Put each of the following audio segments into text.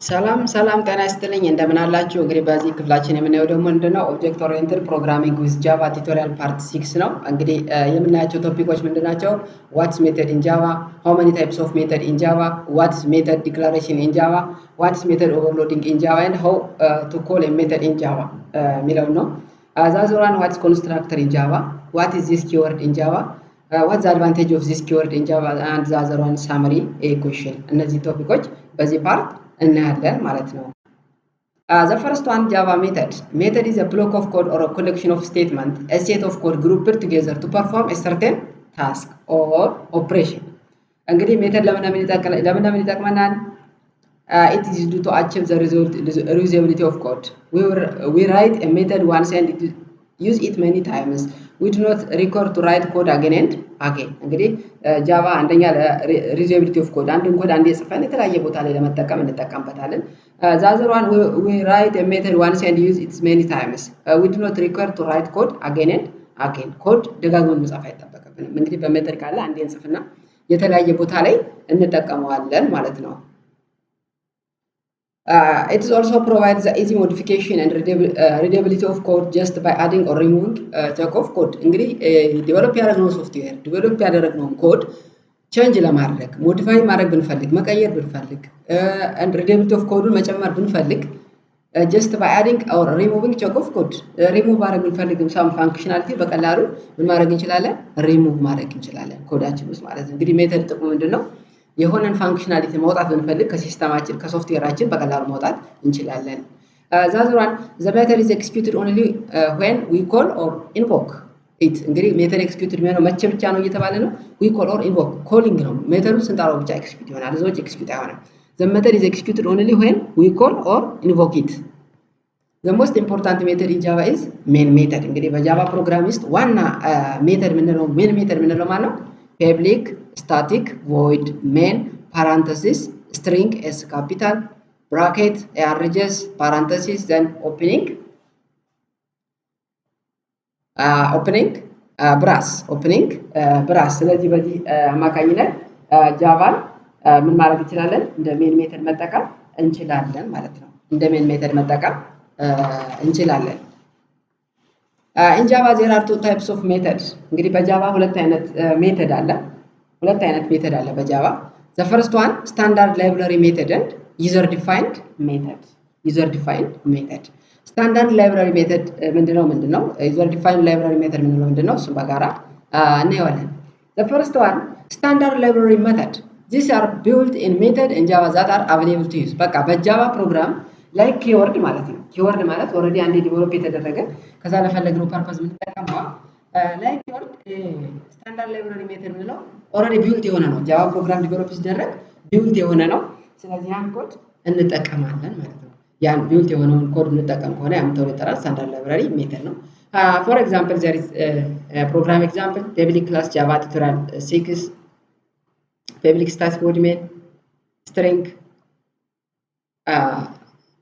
ሰላም ሰላም ጤና ይስጥልኝ እንደምን አላችሁ? እንግዲህ በዚህ ክፍላችን የምናየው ደግሞ ምንድነው ኦብጀክት ኦሪየንትድ ፕሮግራሚንግ ዊዝ ጃቫ ቱቶሪያል ፓርት 6 ነው። እንግዲህ የምናያቸው ቶፒኮች ምንድናቸው? ዋትስ ሜተድ ኢን ጃቫ፣ ሃው ማኒ ታይፕስ ኦፍ ሜተድ ኢን ጃቫ፣ ዋትስ ሜተድ ዲክላሬሽን ኢን ጃቫ፣ ዋትስ ሜተድ ኦቨርሎዲንግ ኢን ጃቫ ኤንድ ሃው ቱ ኮል ኤ ሜተድ ኢን ጃቫ የሚለው ነው። ዛዞራን ዋትስ ኮንስትራክተር ኢን ጃቫ፣ ዋት ኢዝ ዚስ ኪወርድ ኢን ጃቫ፣ ዋትስ አድቫንቴጅ ኦፍ ዚስ ኪወርድ ኢን ጃቫ አንድ ዛዞራን ሳመሪ ኩዌሽን። እነዚህ ቶፒኮች በዚህ ፓርት እናያለን ማለት ነው። The first one, Java method. Method is a block of code or a collection of statements, a set of code grouped together to perform a certain task or operation. እንግዲህ ሜተድ ለምን ይጠቅመናል? It is due to achieve the reusability of code. We write a method once and use it many times. We do not record to write code again and again. እንግዲህ ጃቫ አንደኛ reusability of code አንድን ኮድ አንዴ ጽፈን የተለያየ ቦታ ላይ ለመጠቀም እንጠቀምበታለን። The other one, we write a method once and use it many times. We do not require to write code again and again. ኮድ ደጋግመን መጻፍ አይጠበቅብንም። እንግዲህ በሜተድ ካለ አንዴ እንጽፍና የተለያየ ቦታ ላይ እንጠቀመዋለን ማለት ነው። It is also provides the easy modification and readability of code just by adding or removing chunk of code. እንግዲህ ዲቨሎፕ ያደረግነው ሶፍትዌር ዲቨሎፕ ያደረግነውን ኮድ ቼንጅ ለማድረግ ሞዲፋይ ማድረግ ብንፈልግ መቀየር ብንፈልግ and readability of ኮዱን መጨመር ብንፈልግ just by adding or removing chunk of code ሪሙቭ ማድረግ ብንፈልግ some functionality በቀላሉ ምን ማድረግ እንችላለን? ሪሙቭ ማድረግ እንችላለን ኮዳችን ውስጥ ማለት ነው። እንግዲህ ሜተድ ጥቅሙ ምንድነው? የሆነን ፋንክሽናሊቲ ማውጣት ብንፈልግ ከሲስተማችን ከሶፍትዌራችን በቀላሉ ማውጣት እንችላለን። ዛዙራን the method is executed only when we call or invoke it። እንግዲህ ሜተድ ኤክስኪዩትድ የሚሆነው መቼ ብቻ ነው እየተባለ ነው? we call or invoke ኮሊንግ ነው። ሜተዱን ስንጠራው ብቻ ኤክስኪዩት ይሆናል። እዛው ኤክስኪዩት አይሆንም። the method is executed only when we call or invoke it. the most important method in Java is main method። እንግዲህ በጃቫ ፕሮግራም ውስጥ ዋና ሜተድ ምንለው main method ምንለው ማለት ነው public static void main parenthesis string s capital bracket args parenthesis then opening brass። ስለዚህ በዚህ አማካኝነት ጃቫን ምን ማድረግ እንችላለን? እንደ ሜን ሜተድ መጠቀም እንችላለን ማለት ነው። እንደ ሜን ሜተድ መጠቀም እንችላለን። in Java there are two types of methods። እንግዲህ በጃቫ ሁለት አይነት ሜተድ አለ በጃቫ። the first one standard library method and user defined method። ስታንዳርድ ላይብራሪ ሜተድ ምንድነው? ዩዘር ዲፋይንድ ላይብራሪ ሜተድ ምንድነው? እሱን በጋራ እናየዋለን። the first one standard library method. these are built in method in Java that are available to use። በቃ በጃቫ ፕሮግራም ላይ ኪወርድ ማለት ነው። ኪወርድ ማለት ኦልሬዲ አንዴ ዲቨሎፕ የተደረገ ከዛ ለፈለግነው ፐርፐዝ የምንጠቀመው ላይ ኪወርድ ስታንዳርድ ላይብራሪ ሜተድ ምንለው ኦልሬዲ ቢልት የሆነ ነው። ጃቫ ፕሮግራም ዲቨሎፕ ሲደረግ ቢልት የሆነ ነው። ስለዚህ ያን ኮድ እንጠቀማለን ማለት ነው። ያን ቢልት የሆነውን ኮድ እንጠቀም ከሆነ ያን ተብሎ ይጠራል ስታንዳርድ ላይብራሪ ሜተድ ነው። for example there is program example public class java tutorial 6 public static void main string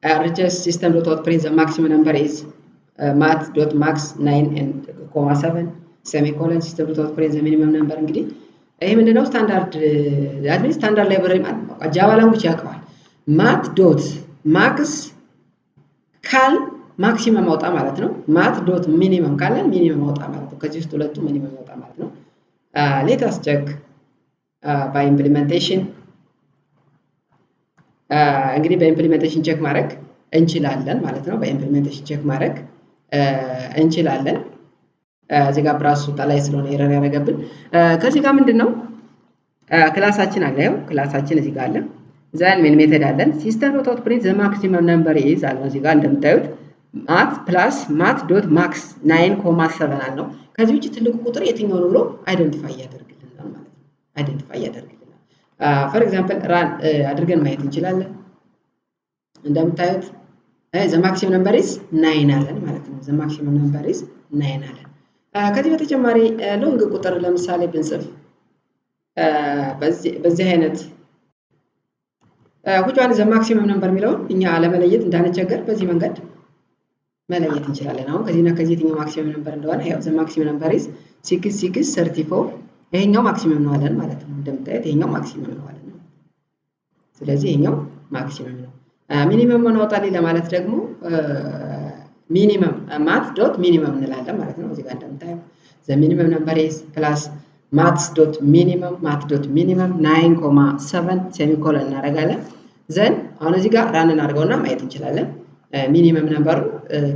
RHS system.out print the maximum number is math.max 9 and 7 semicolon system.out print the minimum number። እንግዲህ ይሄ ምንድነው? ስታንዳርድ ላይብራሪ ማለት ነው። ጃቫ ላንጉጅ ያውቀዋል። math.max ካል ማክሲመም አውጣ ማለት ነው። math.minimum ካለን ሚኒመም አውጣ ማለት ነው። ከዚህ ውስጥ ሁለቱ ሚኒመም አውጣ ማለት ነው። let us check by implementation። እንግዲህ በኢምፕሊሜንቴሽን ቼክ ማድረግ እንችላለን ማለት ነው። በኢምፕሊሜንቴሽን ቼክ ማድረግ እንችላለን። እዚህ ጋር ብራሱ ላይ ስለሆነ ኤረር ያደረገብን ከዚህ ጋር ምንድነው? ክላሳችን አለ። ያው ክላሳችን እዚህ ጋር አለ። ዛን ሜን ሜተድ አለን። system.out_print the maximum number is አለ። እዚህ ጋር እንደምታዩት math plus math.max 9.7 አለው። ከዚህ ውጪ ትልቁ ቁጥር የትኛው ነው ብሎ አይደንቲፋይ ያደርግልናል ማለት ነው። for example run አድርገን ማየት እንችላለን። እንደምታዩት the maximum number is 9 አለን ማለት ነው። the maximum number is 9 አለን። ከዚህ በተጨማሪ ሎንግ ቁጥር ለምሳሌ ብንጽፍ በዚህ አይነት which one is the maximum number የሚለውን እኛ ለመለየት እንዳንቸገር በዚህ መንገድ መለየት እንችላለን። አሁን ከዚህና ከዚህ የትኛው ማክሲመም ነምበር እንደሆነ ያው the maximum number is 6634 ይሄኛው ማክሲመም ነው አለን ማለት ነው። እንደምታዩት ይሄኛው ማክሲመም ነው አለን። ስለዚህ ይሄኛው ማክሲመም ነው። ሚኒመም አውጣልኝ ለማለት ደግሞ ሚኒመም ማት ዶት ሚኒመም እንላለን ማለት ነው። እዚህ ጋር እንደምታየው ዘ ሚኒመም ነምበር ኢዝ ፕላስ ማትስ ዶት ሚኒመም 9.7 ሴሚኮለን እናደርጋለን። ዘን አሁን እዚህ ጋር ራን እናድርገውና ማየት እንችላለን። ሚኒመም ነምበሩ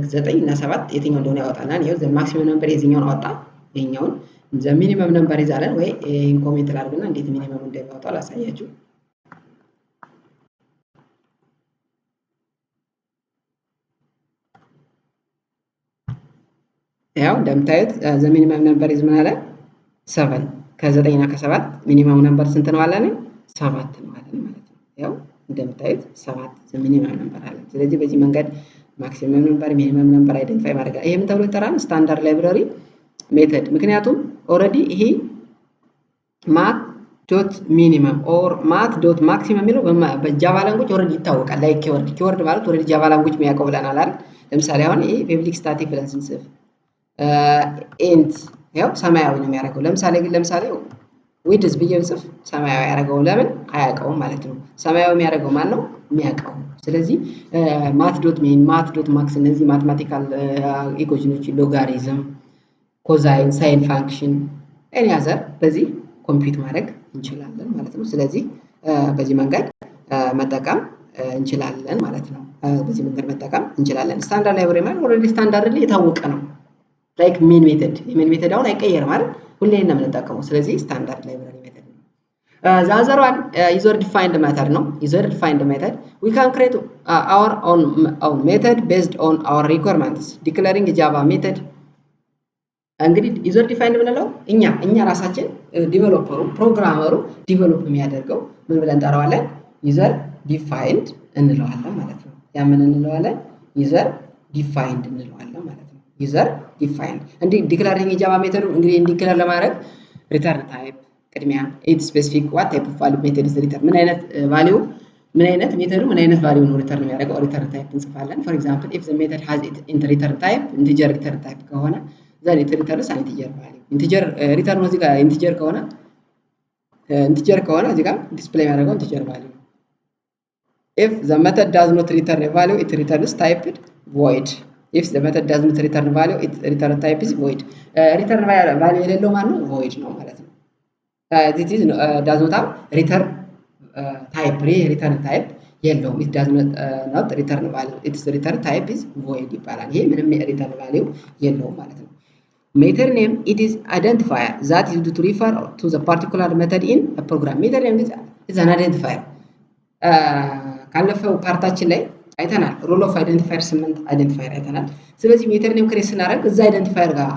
9 እና 7 የትኛው እንደሆነ ያወጣልናል። ይኸው ዘ ማክሲመም ነምበር የዚህኛውን አወጣ። ይሄኛውን ዘ ሚኒመም ነምበር ይዛለን ወይ ይሄን ኮሜንት ላድርግና እንዴት ሚኒመም እንደሚያወጣው ላሳያችሁ። ያው እንደምታዩት ዘ ሚኒመም ነምበር ኢዝ ምን አለ 7 ከ9 እና ከ7 ሚኒመም ነምበር ስንት ነው አለን? 7 ነው አለን ማለት ነው። ያው እንደምታዩት 7 ዘ ሚኒመም ነምበር አለ። ስለዚህ በዚህ መንገድ ማክሲመም ነምበር ሚኒመም ነምበር አይደንቲፋይ ማድረግ ይሄ ምን ተብሎ ይጠራል? ስታንዳርድ ላይብረሪ ሜተድ። ምክንያቱም ኦልሬዲ ይሄ ማት ዶት ሚኒመም ኦር ማት ዶት ማክሲመም የሚለው በጃቫ ላንጉጅ ኦልሬዲ ይታወቃል። ላይክ ኪወርድ ማለት ኦልሬዲ ጃቫ ላንጉጅ የሚያውቀው ብለናል አይደል? ለምሳሌ አሁን ይሄ ፐብሊክ ስታቲክ ብለን ስንጽፍ ኢንት ያው ሰማያዊ ነው የሚያደርገው። ለምሳሌ ዊድዝ ብዬ ብጽፍ ሰማያዊ ያደርገው ለምን አያውቀውም ማለት ነው። ሰማያዊ የሚያደርገው ማን ነው? የሚያውቀው። ስለዚህ ማት ዶት ሚን ማት ዶት ማክስ እነዚህ ማትማቲካል ኢኩዌሽኖች ሎጋሪዝም፣ ኮዛይን፣ ሳይን ፋንክሽን ኤኒ አዘር በዚህ ኮምፒውት ማድረግ እንችላለን ማለት ነው። ስለዚህ በዚህ መንገድ መጠቀም እንችላለን ማለት ነው። በዚህ መንገድ መጠቀም እንችላለን። ስታንዳርድ ላይብረሪ ማለት ኦልሬዲ ስታንዳርድ ላይ የታወቀ ነው። ላይክ ሜን ሜተድ የሜን ሜተድ አሁን አይቀየርም ማለት ሁሌ ነው የምንጠቀመው። ስለዚህ ስታንዳርድ ላይብረሪ ሜተድ ነው። ዛዘር ዋን ዩዘር ዲፋይንድ ሜተድ ነው። ዩዘር ዲፋይንድ ሜተድ ዊ ካን ክሬት አወር ኦን ሜተድ ቤዝድ ኦን አወር ሪኳየርመንትስ ዲክለሪንግ ጃቫ ሜተድ። እንግዲህ ዩዘር ዲፋይንድ የምንለው እኛ ራሳችን ዲቨሎፐሩ ፕሮግራመሩ ዲቨሎፕ የሚያደርገው ምን ብለን እንጠራዋለን? ዩዘር ዲፋይንድ እንለዋለን ማለት ነው። ያ ምን እንለዋለን? ዩዘር ዲፋይንድ እንለዋለን ማለት ነው። ዩዘር ዲፋይንድ እንዲህ ዲክላሪንግ የጃቫ ሜተዱ እንግዲህ ዲክላር ለማድረግ ሪተርን ታይፕ ቅድሚያ ኢት ስፔሲፊክ ዋት ታይፕ ኦፍ ቫልዩ ሜተድ ኢዝ ሪተርን ምን አይነት ቫልዩ ምን አይነት ሜተዱ ምን አይነት ቫልዩ ነው ሪተርን የሚያደርገው ሪተርን ታይፕ እንጽፋለን። ፎር ኤግዛምፕል ኢፍ ዘ ሜተድ ሃዝ ኢት ሪተርን ታይፕ ኢንቲጀር ሪተርን ታይፕ ከሆነ ዘን ኢት ሪተርንስ አን ኢንቲጀር ቫልዩ ኢንቲጀር ሪተርን እዚህ ጋር ኢንቲጀር ከሆነ እዚህ ጋር ዲስፕሌይ የሚያደርገው ኢንቲጀር ቫልዩ ነው። ኢፍ ዘ ሜተድ ዳዝ ኖት ሪተርን ቫልዩ ኢት ሪተርንስ ታይፕድ ቮይድ if the method does not return value its return type is void return value የሌለው ማለት ነው void ነው ማለት ነው። this is does not have return type return type የለውም it does not return value its return type is void ይባላል። ይሄ ምንም return value የለውም ማለት ነው። method name it is identifier that is used to refer to the particular method in a program method name is an identifier ካለፈው ፓርታችን ላይ አይተናል። ሮል ኦፍ አይደንቲፋየር 8 አይደንቲፋየር አይተናል። ስለዚህ ሜተድ ኔም ክሬት ስናደርግ እዛ አይደንቲፋየር ጋር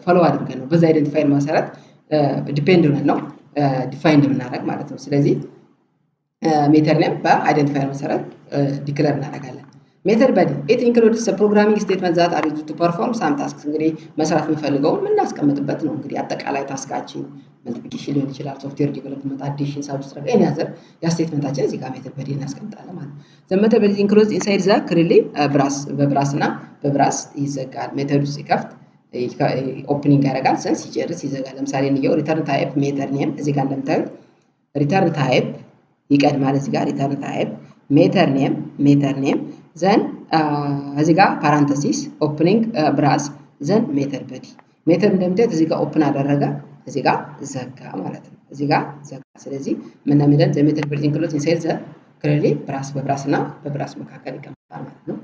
ፎሎ አድርገን ነው በዛ አይደንቲፋየር መሰረት ዲፔንድ ሆነን ነው ዲፋይንድ የምናደርግ ማለት ነው። ስለዚህ ሜተድ ኔም በአይደንቲፋየር መሰረት ዲክለር እናደርጋለን። ሜተድ በዲ ኢት ኢንክሉድስ ፕሮግራሚንግ ስቴትመንት ዛት አር ዩዝድ ቱ ፐርፎርም ሳም ታስክስ እንግዲህ መስራት የምንፈልገውን የምናስቀምጥበት ነው። እንግዲህ አጠቃላይ ታስካችን መልቲፕሊኬሽን ሊሆን ይችላል፣ ሶፍትዌር ዲቨሎፕመንት፣ አዲሽን፣ ሳብስትራክት ኤኒ አዘር ያ ስቴትመንታችን እዚህ ጋር ሜተድ በዲ እናስቀምጣለን ማለት ነው። ዘ ሜተድ በዲ ኢንክሉድስ ኢንሳይድ ዘ ክሪሊ ብራስ በብራስ እና በብራስ ይዘጋል። ሜተዱ ሲከፍት ኦፕኒንግ ያደርጋል፣ ሰንስ ሲጨርስ ይዘጋል። ለምሳሌ እንየው ሪተርን ታይፕ ሜተድ ኔም እዚህ ጋር እንደምታዩት ሪተርን ታይፕ ይቀድማል። እዚህ ጋር ሪተርን ታይፕ ሜተድ ኔም ዘን እዚህ ጋር ፓራንተሲስ ኦፕኒንግ ብራስ ዘን ሜተድ በዲ ሜተድ እንደምታዩት እዚህ ጋር ኦፕን አደረገ እዚህ ጋር ዘጋ ማለት ነው። እዚህ ጋር ዘጋ። ስለዚህ ምን ነው የሚለን ዘ ሜተድ በዲ ኢንክሉድስ ኢንሳይድ ዘ ክሪሊ ብራስ በብራስ እና በብራስ መካከል ይቀመጣል ማለት ነው።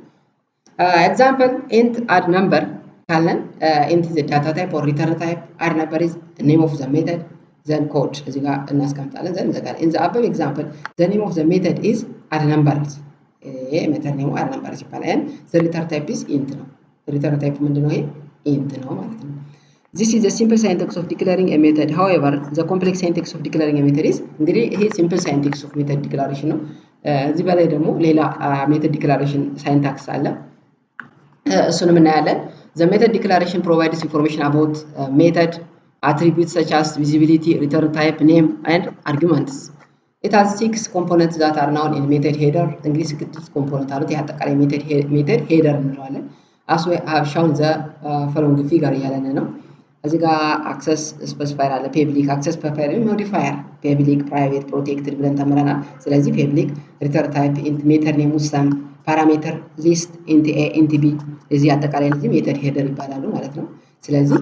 ኤግዛምፕል ኢንት አድ ነምበር ካለን ኢንት ዘ ዳታ ታይፕ ኦር ሪተርን ታይፕ አድ ነምበር ኢዝ ኔም ኦፍ ዘ ሜተድ ዘን ኮድ እዚህ ጋር እናስቀምጣለን ዘን እንዘጋለን። ኢን ዘ አበብ ኤግዛምፕል ዘ ኔም ኦፍ ዘ ሜተድ ኢዝ አድ ነምበር ይሄ ሜተድ ኔሙ አድ ነምበር ይባላል። ዘ ሪተርን ታይፕ ኢዝ ኢንት ነው። ሪተርን ታይፕ ምንድነው? ይሄ ኢንት ነው ማለት ነው። This is the simple syntax of declaring a method. However, the complex syntax of declaring a method is እንግዲህ ይሄ simple syntax of method declaration ነው። እዚህ በላይ ደግሞ ሌላ ሜተድ ዲክላሬሽን ሳይንታክስ አለ። እሱንም እናያለን። The method declaration provides information about method attributes such as visibility, return type, name and arguments. It has 6 components that are known in method header. እንግዲህ 6 ኮምፖነንት አሉት። ይሄ አጠቃላይ ሜተድ ሄደር እንለዋለን። As we have shown the following figure እያለን ነው። እዚህ ጋር አክሰስ ስፔሲፋየር አለ። ፐብሊክ አክሰስ ስፔሲፋየር ሞዲፋየር ፐብሊክ ፕራይቬት ፕሮቴክትድ ብለን ተምረናል። ስለዚህ ፐብሊክ ሪተርን ታይፕ ኢንት ሜተድ ኔም ውስጥ ፓራሜትር ሊስት ኢንት ኤ ኢንት ቢ እዚህ አጠቃላይ እነዚህ ሜተድ ሄደር ይባላሉ ማለት ነው። ስለዚህ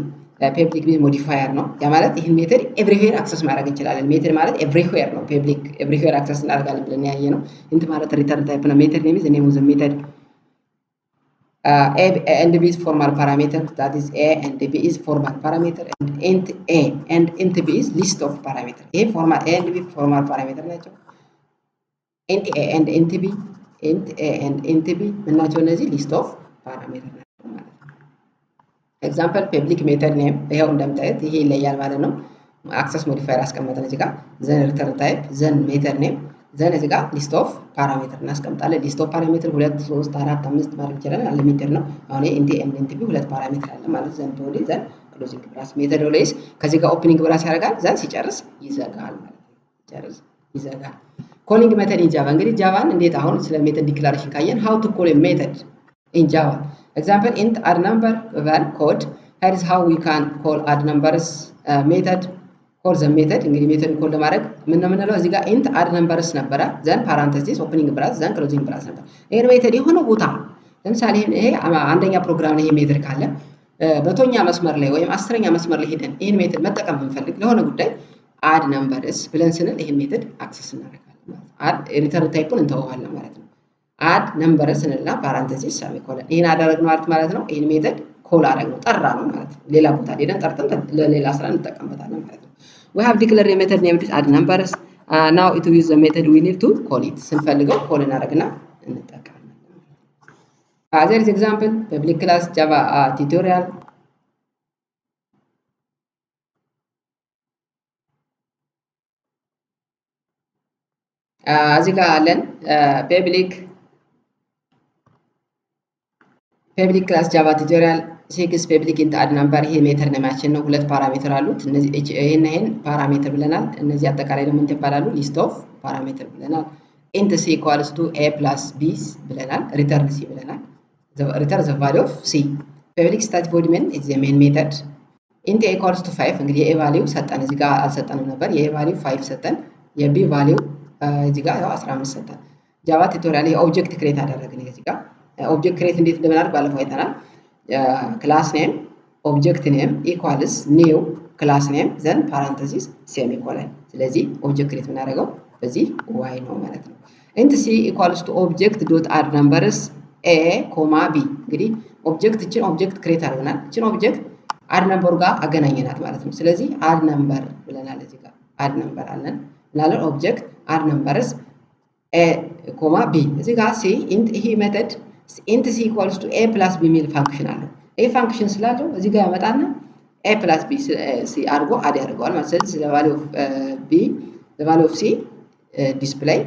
ፐብሊክ ሞዲፋየር ነው። ያ ማለት ይህን ሜተድ ኤቭሪዌር አክሰስ ማድረግ እንችላለን። ሜተድ ማለት ኤቭሪዌር ነው። ፐብሊክ ኤቭሪዌር አክሰስ እናደርጋለን ብለን ያየ ነው። ኢንት ማለት ሪተርን ታይፕ ነው። ሜተድ ኔም ኢዝ ኔም ኦፍ ዘ ሜተድ A and B is formal parameter, that is A and B is formal parameter, and int A and int B is list of parameter. A formal A and B formal parameter ናቸው። int A and int B and int B ምናቸው እነዚህ list of parameter ናቸው ማለት ነው። ኤግዛምፕል ፐብሊክ ሜተድ ኔም ይሄው እንደምታዩት ይሄ ይለያል ማለት ነው። አክሰስ ሞዲፋየር አስቀመጠን እዚህ ጋር ዘን ሪተርን ታይፕ ዘን ሜተድ ኔም ዘን እዚህ ጋር ሊስት ኦፍ ፓራሜትር እናስቀምጣለን። ሊስት ኦፍ ፓራሜትር 2 3 4 5 ማድረግ ይችላል። ሊሚትድ ነው። አሁን ኢንት ኤ ኢንት ቢ ሁለት ፓራሜትር አለ ማለት ዘን ቦዲ ዘን ክሎዚንግ ብራስ ሜተድ ኦልዌይስ ከዚህ ጋር ኦፕኒንግ ብራስ ያደርጋል ዘን ሲጨርስ ይዘጋል ማለት ነው። ሲጨርስ ይዘጋል። ኮሊንግ ሜተድ ኢን ጃቫ እንግዲህ ጃቫን እንዴት አሁን ስለ ሜተድ ዲክላሬሽን ካየን ሃው ቱ ኮል ሜተድ ኢን ጃቫ ኤግዛምፕል ኢንት አድ ነምበር ቫል ኮድ here is how we can call add numbers method ኮል ዘ ሜተድ እንግዲህ ሜተድ ኮል ለማድረግ ምን ነው የምንለው እዚህ ጋር ኢንት አድ ነምበርስ ነበረ ዘን ፓራንተሲስ ኦፕኒንግ ብራስ ዘን ክሎዚንግ ብራስ ነበር። ይሄን ሜተድ የሆነ ቦታ ለምሳሌ ይሄ አንደኛ ፕሮግራም ላይ ይሄ ሜተድ ካለ በቶኛ መስመር ላይ ወይም 10ኛ መስመር ላይ ሄደን ይሄን ሜተድ መጠቀም የምንፈልግ ለሆነ ጉዳይ አድ ነምበርስ ብለን ስንል ይሄን ሜተድ አክሰስ እናደርጋለን ማለት ነው። አድ ሪተርን ታይፑን እንተዋዋለን ማለት ነው። አድ ነምበርስ እንልና ፓራንተሲስ ሰሚኮለን ይሄን አደረግነው ማለት ነው። ይሄን ሜተድ ኮል አደረግነው ጠራ ነው ማለት ነው። ሌላ ቦታ ሄደን ጠርተን ለሌላ ስራ እንጠቀምበታለን ማለት ነው። We have declared a method named add numbers. Now it will use the method we need to call it. ስንፈልገው ኮል እናደርግና እንጠቀማለን። There is example public class Java tutorial. እዚህ ጋር አለን public class Java tutorial ሲክስ ፐብሊክ ኢንት አድ ነምበር ይሄ ሜተድ ነማችን ነው። ሁለት ፓራሜትር አሉት። እነዚህ ይሄን ፓራሜትር ብለናል። እነዚህ አጠቃላይ ደግሞ ምን ይባላሉ? ሊስት ኦፍ ፓራሜትር ብለናል። ኢንት ሲ ኢኳልስ ቱ ኤ ፕላስ ቢ ብለናል። ሪተርን ሲ ብለናል። ሪተርን ዘ ቫልዩ ኦፍ ሲ ፐብሊክ ስታቲክ ቮይድ ሜን ኢዝ ዘ ሜን ሜተድ። ኢንት ኤ ኢኳልስ ቱ 5 እንግዲህ የኤ ቫልዩ ሰጠን። እዚህ ጋር አልሰጠንም ነበር። የኤ ቫልዩ 5 ሰጠን። የቢ ቫልዩ እዚህ ጋር ያው 15 ሰጠን። ጃቫ ቱቶሪያል የኦብጀክት ክሬት አደረግን። እዚህ ጋር ኦብጀክት ክሬት እንዴት እንደምናደርግ ባለፈው አይተናል። ክላስ ኔም ኦብጀክት ኔም ኢኳልስ ኒው ክላስ ኔም ዘን ፓራንተሲስ ሴሚኮለን። ስለዚህ ኦብጀክት ክሬት የምናደርገው በዚህ ዋይ ነው ማለት ነው። ኢንት ሲ ኢኳልስ ቱ ኦብጀክት ዶት አድ ነምበርስ ኤ ኮማ ቢ እንግዲህ ኦብጀክት እችን ኦብጀክት ክሬት አድርገናል። እችን ኦብጀክት አድ ነምበሩ ጋር አገናኘናት ማለት ነው። ስለዚህ አድ ነምበር ብለናል። እዚህ ጋር አድ ነምበር አለን ብላለን። ኦብጀክት አድ ነምበርስ ኤ ኮማ ቢ እዚህ ጋር ሲ ኢንት ይሄ ሜተድ ኢንት ሲ ኢኳልስ ቱ ኤ ፕላስ ቢ የሚል ፋንክሽን አለው። ኤ ፋንክሽን ስላለው እዚህ ጋር ያመጣና ኤ ፕላስ ቢ ሲ አድርጎ አድ ያደርገዋል ማለት ስለዚህ ዘ ቫልዩ ኦፍ ቢ ዘ ቫልዩ ኦፍ ሲ ዲስፕሌይ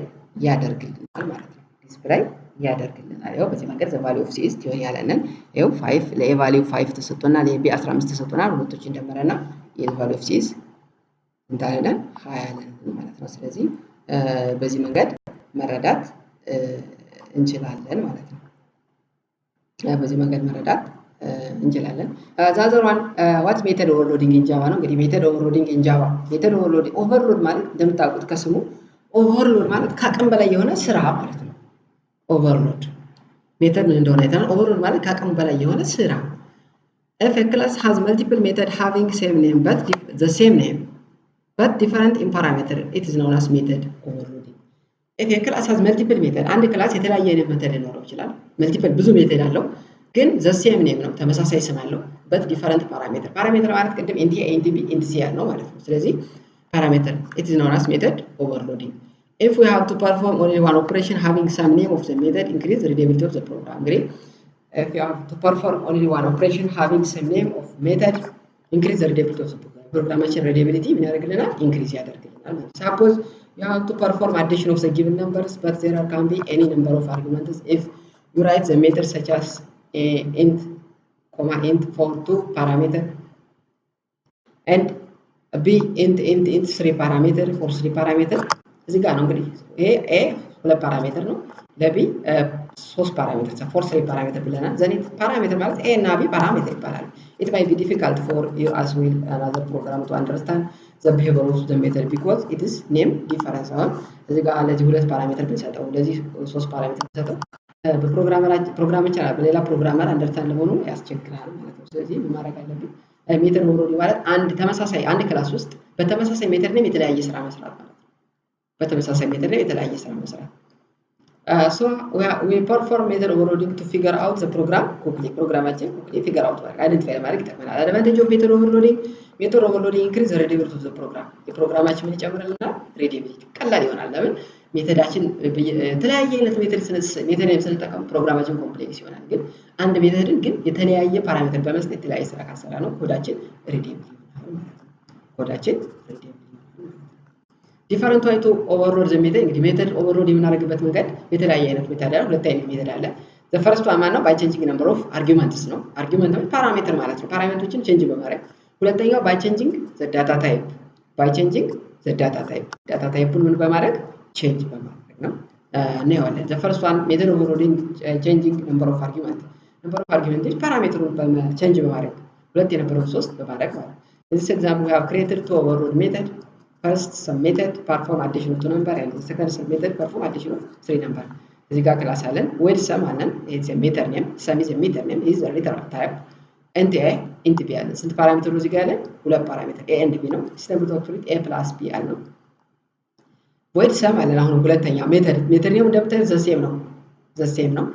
ያደርግልናል ማለት ነው። ዲስፕሌይ ያደርግልናል። ይኸው በዚህ መንገድ ዘ ቫልዩ ኦፍ ሲ ኢዝ ቲዮሪ ያለንን ይኸው 5 ለኤ ቫልዩ 5 ተሰጥቶናል። ለቢ 15 ተሰጥቶናል። ሁለቶችን ደመረና የዘ ቫልዩ ኦፍ ሲ ኢዝ እንታለን 20 ያለን ማለት ነው። ስለዚህ በዚህ መንገድ መረዳት እንችላለን ማለት ነው። በዚህ መንገድ መረዳት እንችላለን። ዛዘሯን ዋት ሜተድ ኦቨርሎዲንግ ኢን ጃቫ ነው። እንግዲህ ሜተድ ኦቨርሎዲንግ ኢን ጃቫ ሜተድ ኦቨርሎድ ማለት እንደምታውቁት ከስሙ ኦቨርሎድ ማለት ከአቅም በላይ የሆነ ስራ ማለት ነው። ኦቨርሎድ ሜተድ ምን እንደሆነ አይተናል። ኦቨርሎድ ማለት ከአቅም በላይ የሆነ ስራ። if a class has multiple method having same name but the same name but different in parameter it is known as method overloading. if a class has multiple method አንድ ክላስ የተለያየ አይነት ሜተድ ሊኖረው ይችላል። መልቲፕል ብዙ ሜተድ አለው ግን the same name ነው ተመሳሳይ ስም አለው but different parameter parameter ማለት ቅድም int a int b int c ነው ማለት ነው። ስለዚህ parameter it is known as method overloading. if we have to perform only one operation having some name of the method increase the readability of the program. እንግዲህ if you have to perform only one operation having some name of method increase the readability of the program. ፕሮግራማችን readability ምን ያደርግልናል? increase ያደርግልናል። suppose you have to perform addition of the given numbers but there can be any number of arguments. if you write the method such as int comma int for 2 parameter and b int 3 parameter for 3 parameter እዚህ ጋር ነው እንግዲህ ይሄ a 2 ፓራሜትር ነው ለb ሶስት ፓራሜትር ፎር ስሪ ፓራሜትር ብለናል። ዘን ፓራሜትር ማለት ኤ እና ቢ ፓራሜትር ይባላል። ኢት ማይ ቢ ዲፊካልት ፎር ዩ አስ ዊል አናዘር ፕሮግራም ቱ አንደርስታንድ ዘ ቢሄቪየር ኦፍ ዘ ሜተድ ቢኮዝ ኢት ኢዝ ኔም ዲፈረንስ። አሁን እዚህ ጋር ለዚህ ሁለት ፓራሜትር ብንሰጠው ለዚህ ሶስት ፓራሜትር ብንሰጠው በፕሮግራመር በሌላ ፕሮግራመር አንደርስታንድ ለሆኑ ያስቸግራል ማለት ነው። ስለዚህ ምን ማድረግ አለብን? ሜተድ ኦቨርሎዲንግ ማለት አንድ ተመሳሳይ አንድ ክላስ ውስጥ በተመሳሳይ ሜተድ ኔም የተለያየ ስራ መስራት ማለት ነው። በተመሳሳይ ሜተድ ኔም የተለያየ ስራ መስራት። So we perform method overloading to figure out the program quickly. ፕሮግራማችን quickly figure out ማለት አይደንቲፋይ ማድረግ ይጠቅመናል። advantage of method overloading increase the readability of the program. የፕሮግራማችን ምን ይጨምርልናል? readability ቀላል ይሆናል። ለምን ሜተዳችን የተለያየ አይነት ሜተድ ስንጠቀም ፕሮግራማችን ኮምፕሌክስ ይሆናል። ግን አንድ ሜተድን ግን የተለያየ ፓራሜትር በመስጠት የተለያየ ስራ ካሰራ ነው ኮዳችን readable ይሆናል ማለት ነው። ኮዳችን readable ዲፈረንት ዋይ ቱ ኦቨርሎድ ዘ ሜተድ። እንግዲህ ሜተድ ኦቨርሎድ የምናደርግበት መንገድ የተለያየ አይነት ሜተድ አለ። ሁለት አይነት ሜተድ አለ። ዘ ፈርስት ዋን ማነው? ባይ ቼንጂንግ ነምበር ኦፍ አርጊውመንትስ ነው። አርጊውመንት ማለት ፓራሜትር ማለት ነው። ፓራሜትሮችን ቼንጅ በማድረግ ሁለተኛው ባይ ቼንጂንግ ዘ ዳታ ታይፕ። ባይ ቼንጂንግ ዘ ዳታ ታይፕ። ዳታ ታይፑን ምን በማድረግ ቼንጅ በማድረግ ነው እናየዋለን። ዘ ፈርስት ዋን ሜተድ ኦቨርሎዲንግ ቼንጂንግ ነምበር ኦፍ አርጊውመንት። ነምበር ኦፍ አርጊውመንቶች ፓራሜትሩን ቼንጅ በማድረግ ሁለት የነበረው ሶስት በማድረግ ማለት ነው። This example we have created two overload method. First sum method perform addition of two number and the second sum method perform addition of three number. እዚህ ጋር ክላስ አለን with sum አለን it's a meter name sum is a meter name is a literal type int a int b አለን። ስንት ፓራሜትር ነው እዚህ ጋር አለን? ሁለት ፓራሜትር a and b ነው። ሲስተም ዶክትሪት a plus b አለ ነው። with sum አለን አሁን ሁለተኛ ሜተድ ኔም እንደምታዩት ዘ ሴም ነው።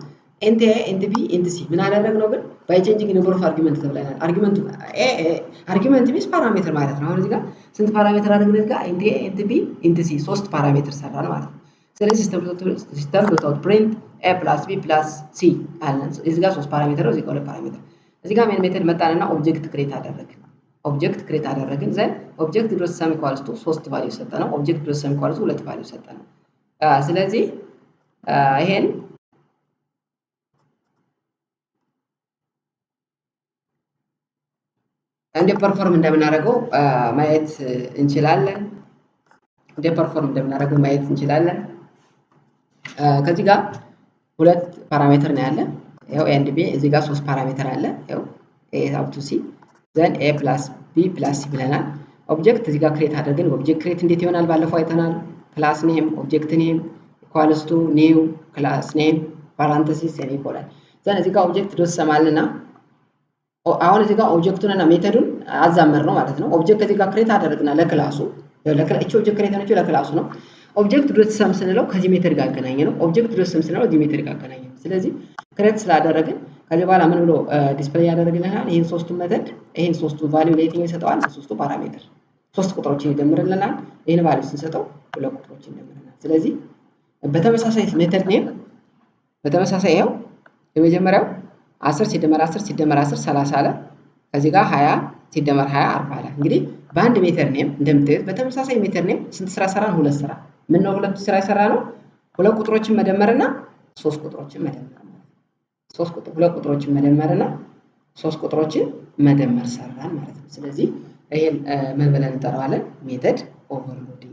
int a int b int c ምን አደረግነው ግን ባይ ቼንጂንግ ነምበር ኦፍ አርጊውመንት ተብለናል። አርጊውመንት ሚንስ ፓራሜትር ማለት ነው። አሁን እዚህ ጋር ስንት ፓራሜትር አደረግን? እዚህ ጋር int a int b int c ሶስት ፓራሜትር ሰራን ማለት ነው። ስለዚህ ሲስተም ዶት አውት ፕሪንት a plus b plus c አለን። እዚህ ጋር ሶስት ፓራሜትር ነው፣ እዚህ ጋር ሁለት ፓራሜትር። እዚህ ጋር ሜን ሜተድ መጣንና ኦብጀክት ክሬት አደረግን። ዘን ኦብጀክት ዶት ሰም ኢኳልስ ቱ ሶስት ቫልዩ ሰጠነው። ኦብጀክት ዶት ሰም ኢኳልስ ቱ ሁለት ቫልዩ ሰጠነው። ስለዚህ ይሄን እንደ ፐርፎርም እንደምናደርገው ማየት እንችላለን። ከዚህ ጋር ሁለት ፓራሜትር ነው ያለ። ያው ኤ ኤንድ ቢ እዚህ ጋር ሶስት ፓራሜትር አለ። ያው ኤ አፕ ቱ ሲ ዘን ኤ ፕላስ ቢ ፕላስ ሲ ብለናል። ኦብጀክት እዚህ ጋር ክሬት አድርገን ኦብጀክት ክሬት እንዴት ይሆናል? ባለፈው አይተናል። ክላስ ኔም ኦብጀክት ኔም ኢኳልስ ቱ ኒው ክላስ ኔም ፓራንተሲስ ሴሚኮለን። ዘን እዚህ ጋር ኦብጀክት ዶት ሰማልና አሁን እዚህ ጋር ኦብጀክቱንና ሜተዱን አዛመር ነው ማለት ነው። ኦብጀክት እዚህ ጋር ክሬት አደረግና ለክላሱ እቺ ኦብጀክት ክሬት ነች ለክላሱ ነው። ኦብጀክት ዶት ሰም ስንለው ከዚህ ሜተድ ጋር አገናኘ ነው። ኦብጀክት ዶት ሰም ስንለው እዚህ ሜተድ ጋር አገናኘ ነው። ስለዚህ ክሬት ስላደረግን ከዚህ በኋላ ምን ብሎ ዲስፕሌይ ያደርግልናል? ይሄን ሶስቱን ሜተድ ይሄን ሶስቱ ቫልዩ ለየትኛው ይሰጠዋል? ሶስቱ ፓራሜትር ሶስት ቁጥሮችን ይደምርልናል። ይሄን ቫልዩ ስንሰጠው ሁለት ቁጥሮችን ይደምርልናል። ስለዚህ በተመሳሳይ ሜተድ ኔም በተመሳሳይ ይሄው የመጀመሪያው 10 ሲደመር 10 ሲደመር 10 30 አለ። ከዚህ ጋር 20 ሲደመር 20 40 አለ። እንግዲህ በአንድ ሜተር ኔም እንደምታዩት በተመሳሳይ ሜተር ኔም ስንት ስራ ሰራን? ሁለት ስራ። ምን ነው ሁለት ስራ የሰራ ነው? ሁለት ቁጥሮችን መደመርና ሶስት ቁጥሮችን መደመር ማለት ነው። ሁለት ቁጥሮችን መደመርና ሶስት ቁጥሮችን መደመር ሰራን ማለት ነው። ስለዚህ ይሄን ምን ብለን እንጠራዋለን? ሜተድ ኦቨርሎዲንግ።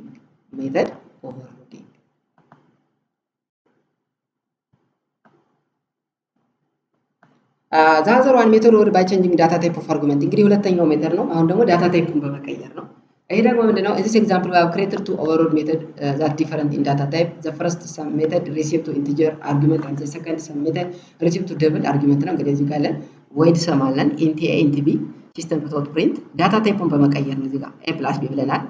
ዛዘር ዋን ሜተድ ኦር ባይ ቼንጂንግ ዳታ ታይፕ ኦፍ አርጉመንት። እንግዲህ ሁለተኛው ሜተድ ነው። አሁን ደግሞ ዳታ ታይፑን በመቀየር ነው። ይሄ ደግሞ ምንድነው? እዚህ ኤግዛምፕል we have created two overload method that different in data type. The first sum method receive to integer argument and the second sum method receive to double argument ነው። እንግዲህ እዚህ ጋር አለን void sum አለን int a int b system dot print ዳታ ታይፑን በመቀየር ነው። እዚህ ጋር a plus b ብለናል።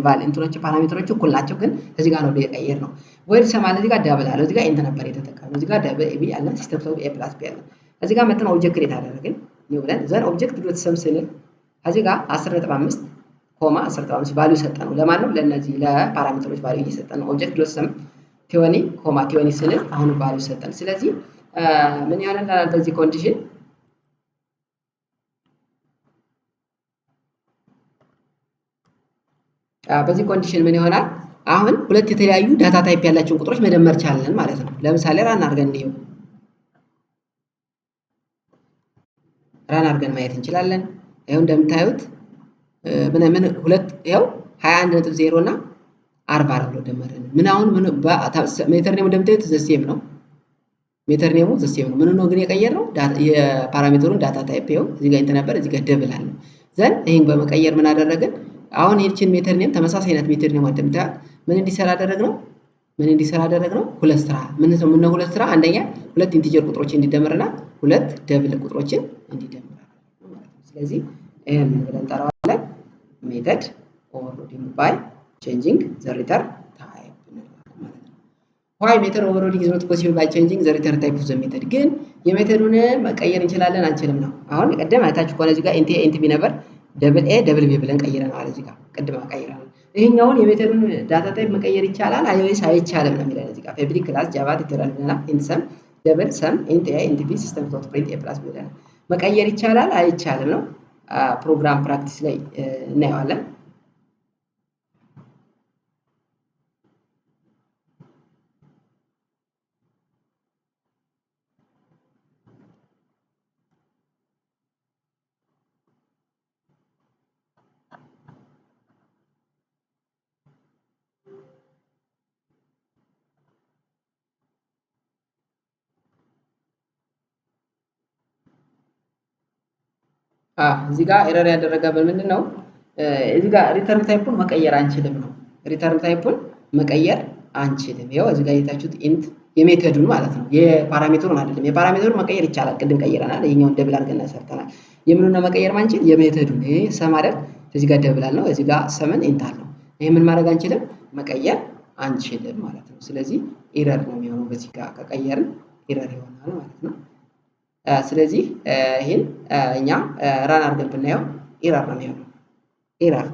ቫል እንትኖቹ ፓራሜትሮቹ እኩል ናቸው፣ ግን እዚህ ጋር ነው የቀየር ነው። void sum አለ እዚህ ጋር double አለ። እዚህ ጋር int ነበር የተጠቀመው። እዚህ ጋር double b አለን system dot a plus b አለን። እዚህ ጋር መጥተን ኦብጀክት ክሬት አደረግን ነው ብለን ዘን ኦብጀክት ዶት ሰም ስንል እዚህ ጋር 10.5 ኮማ 10.5 ቫልዩ ሰጠነው። ለማን ነው? ለነዚህ ለፓራሜትሮች ቫልዩ እየሰጠነው። ኦብጀክት ዶት ሰም ቲዮኒ ኮማ ቲዮኒ ስንል አሁን ቫልዩ ሰጠን። ስለዚህ ምን ይሆናል? በዚህ ኮንዲሽን ምን ይሆናል? አሁን ሁለት የተለያዩ ዳታ ታይፕ ያላቸውን ቁጥሮች መደመር ቻለን ማለት ነው። ለምሳሌ ራን አድርገን ነው ራን አድርገን ማየት እንችላለን። ይሄው እንደምታዩት ምን ሁለት ይሄው 21.0 እና 40 ነው ደመረን። ምን አሁን ምን ሜተር ኔም እንደምታዩት ዘሴም ነው። ሜተድ ኔሙ ዘሴም ነው። ምን ነው ግን የቀየርነው የፓራሜትሩን ዳታ ታይፕ ይኸው እዚህ ጋር ነበር፣ እዚህ ጋር ደብል አለ። ዘን ይሄን በመቀየር ምን አደረግን? አሁን ይህችን ሜተድ ኔም ተመሳሳይ አይነት ሜተድ ኔም እንደምታዩት ምን እንዲሰራ አደረግነው? ሁለት ስራ ምን ነው ሁለት ስራ፣ አንደኛ ሁለት ኢንቲጀር ቁጥሮችን እንዲደምርና ሁለት ደብል ቁጥሮችን እንዲደምር ማለት ነው። ስለዚህ ይሄን ምን ብለን እንጠራዋለን? ሜተድ ኦቨርሎዲንግ ባይ ቼንጂንግ ዘ ሪተርን ታይፕ ማለት ነው። ዋይ ሜተድ ኦቨርሎዲንግ ኢዝ ኖት ፖሲብል ባይ ቼንጂንግ ዘ ሪተርን ታይፕ ኦፍ ዘ ሜተድ። ግን የሜተዱን መቀየር እንችላለን አንችልም ነው። አሁን ቀደም አይታችሁ ከሆነ እዚህ ጋር ኢንት ኤ ኢንት ቢ ነበር፣ ደብል ኤ ደብል ቢ ብለን ቀይረናል። እዚህ ጋር ቅድም ቀይረናል። ይሄኛውን የሜተዱን ዳታ ታይፕ መቀየር ይቻላል ወይስ አይቻልም ነው የሚለን እዚህ ጋር። ፐብሊክ ክላስ ጃቫ ቲቶሪያል ብለናል። ኢንት ሰም ደብል ሰም ኢንት ኤ ኢንት ቢ ሲስተም ዶት ፕሪንት ኤ ፕላስ ብለናል። መቀየር ይቻላል አይቻልም ነው። ፕሮግራም ፕራክቲስ ላይ እናየዋለን። እዚህ ጋር ኤረር ያደረገብን ምንድን ነው? እዚህ ጋር ሪተርን ታይፑን መቀየር አንችልም ነው። ሪተርን ታይፑን መቀየር አንችልም። ይኸው እዚህ ጋር የታችሁት ኢንት የሜተዱን ማለት ነው፣ የፓራሜትሩን አይደለም። የፓራሜትሩን መቀየር ይቻላል፣ ቅድም ቀይረናል። ይሄኛውን ደብል አድርገን ሰርተናል። የምኑን ነው መቀየር ማንችል? የሜተዱን። ይሄ ሰም አይደል? እዚህ ጋር ደብል ነው፣ እዚህ ጋር ሰምን ኢንት አለው። ይሄ ምን ማድረግ አንችልም? መቀየር አንችልም ማለት ነው። ስለዚህ ኤረር ነው የሚሆነው። በዚህ ጋር ከቀየርን ኤረር ይሆናል ማለት ነው። ስለዚህ ይሄን እኛ ራን አድርገን ብናየው ኤረር ነው የሚሆነው። ኤረር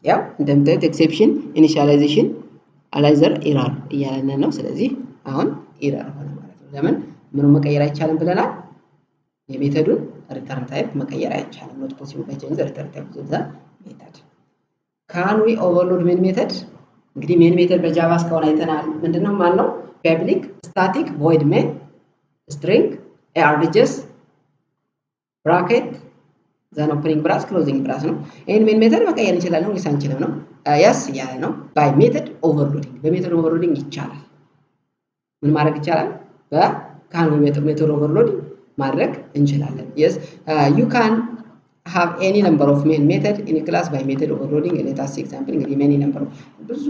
ያው እንደምታዩት ኤክሴፕሽን ኢኒሺያላይዜሽን አላይዘር ኤረር እያለን ነው። ስለዚህ አሁን ኤረር ሆነ ማለት ነው። ለምን ምኑን መቀየር አይቻልም ብለናል? የሜተዱን ሪተርን ታይፕ መቀየር አይቻልም። ኖት ፖሲብል ባይ ቼንጂንግ ዘ ሪተርን ታይፕ ኦፍ ዘ ሜተድ። ካን ዊ ኦቨርሎድ ሜን ሜተድ? እንግዲህ ሜን ሜተድ በጃቫ እስካሁን አይተናል። ምንድነው ማለት ነው? ፐብሊክ ስታቲክ ቮይድ ሜን ስትሪንግ አርግስ ብራኬት ዘን ኦፕኒንግ ብራስ ክሎዚንግ ብራስ ነው። ይሄን ሜን ሜተድ መቀየር እንችላለን ወይስ አንችልም ነው? ያስ እያለ ነው። ባይ ሜተድ ኦቨርሎዲንግ፣ በሜተድ ኦቨርሎዲንግ ይቻላል። ምን ማድረግ ይቻላል? በካን ሜተድ ኦቨርሎዲንግ ማድረግ እንችላለን። የስ ዩ ካን ሃቭ ኤኒ ነምበር ኦፍ ሜን ሜተድ ኢን ክላስ ባይ ሜተድ ኦቨርሎዲንግ። ሌታስ ኤግዛምፕል እንግዲህ ሜኒ ነምበር ብዙ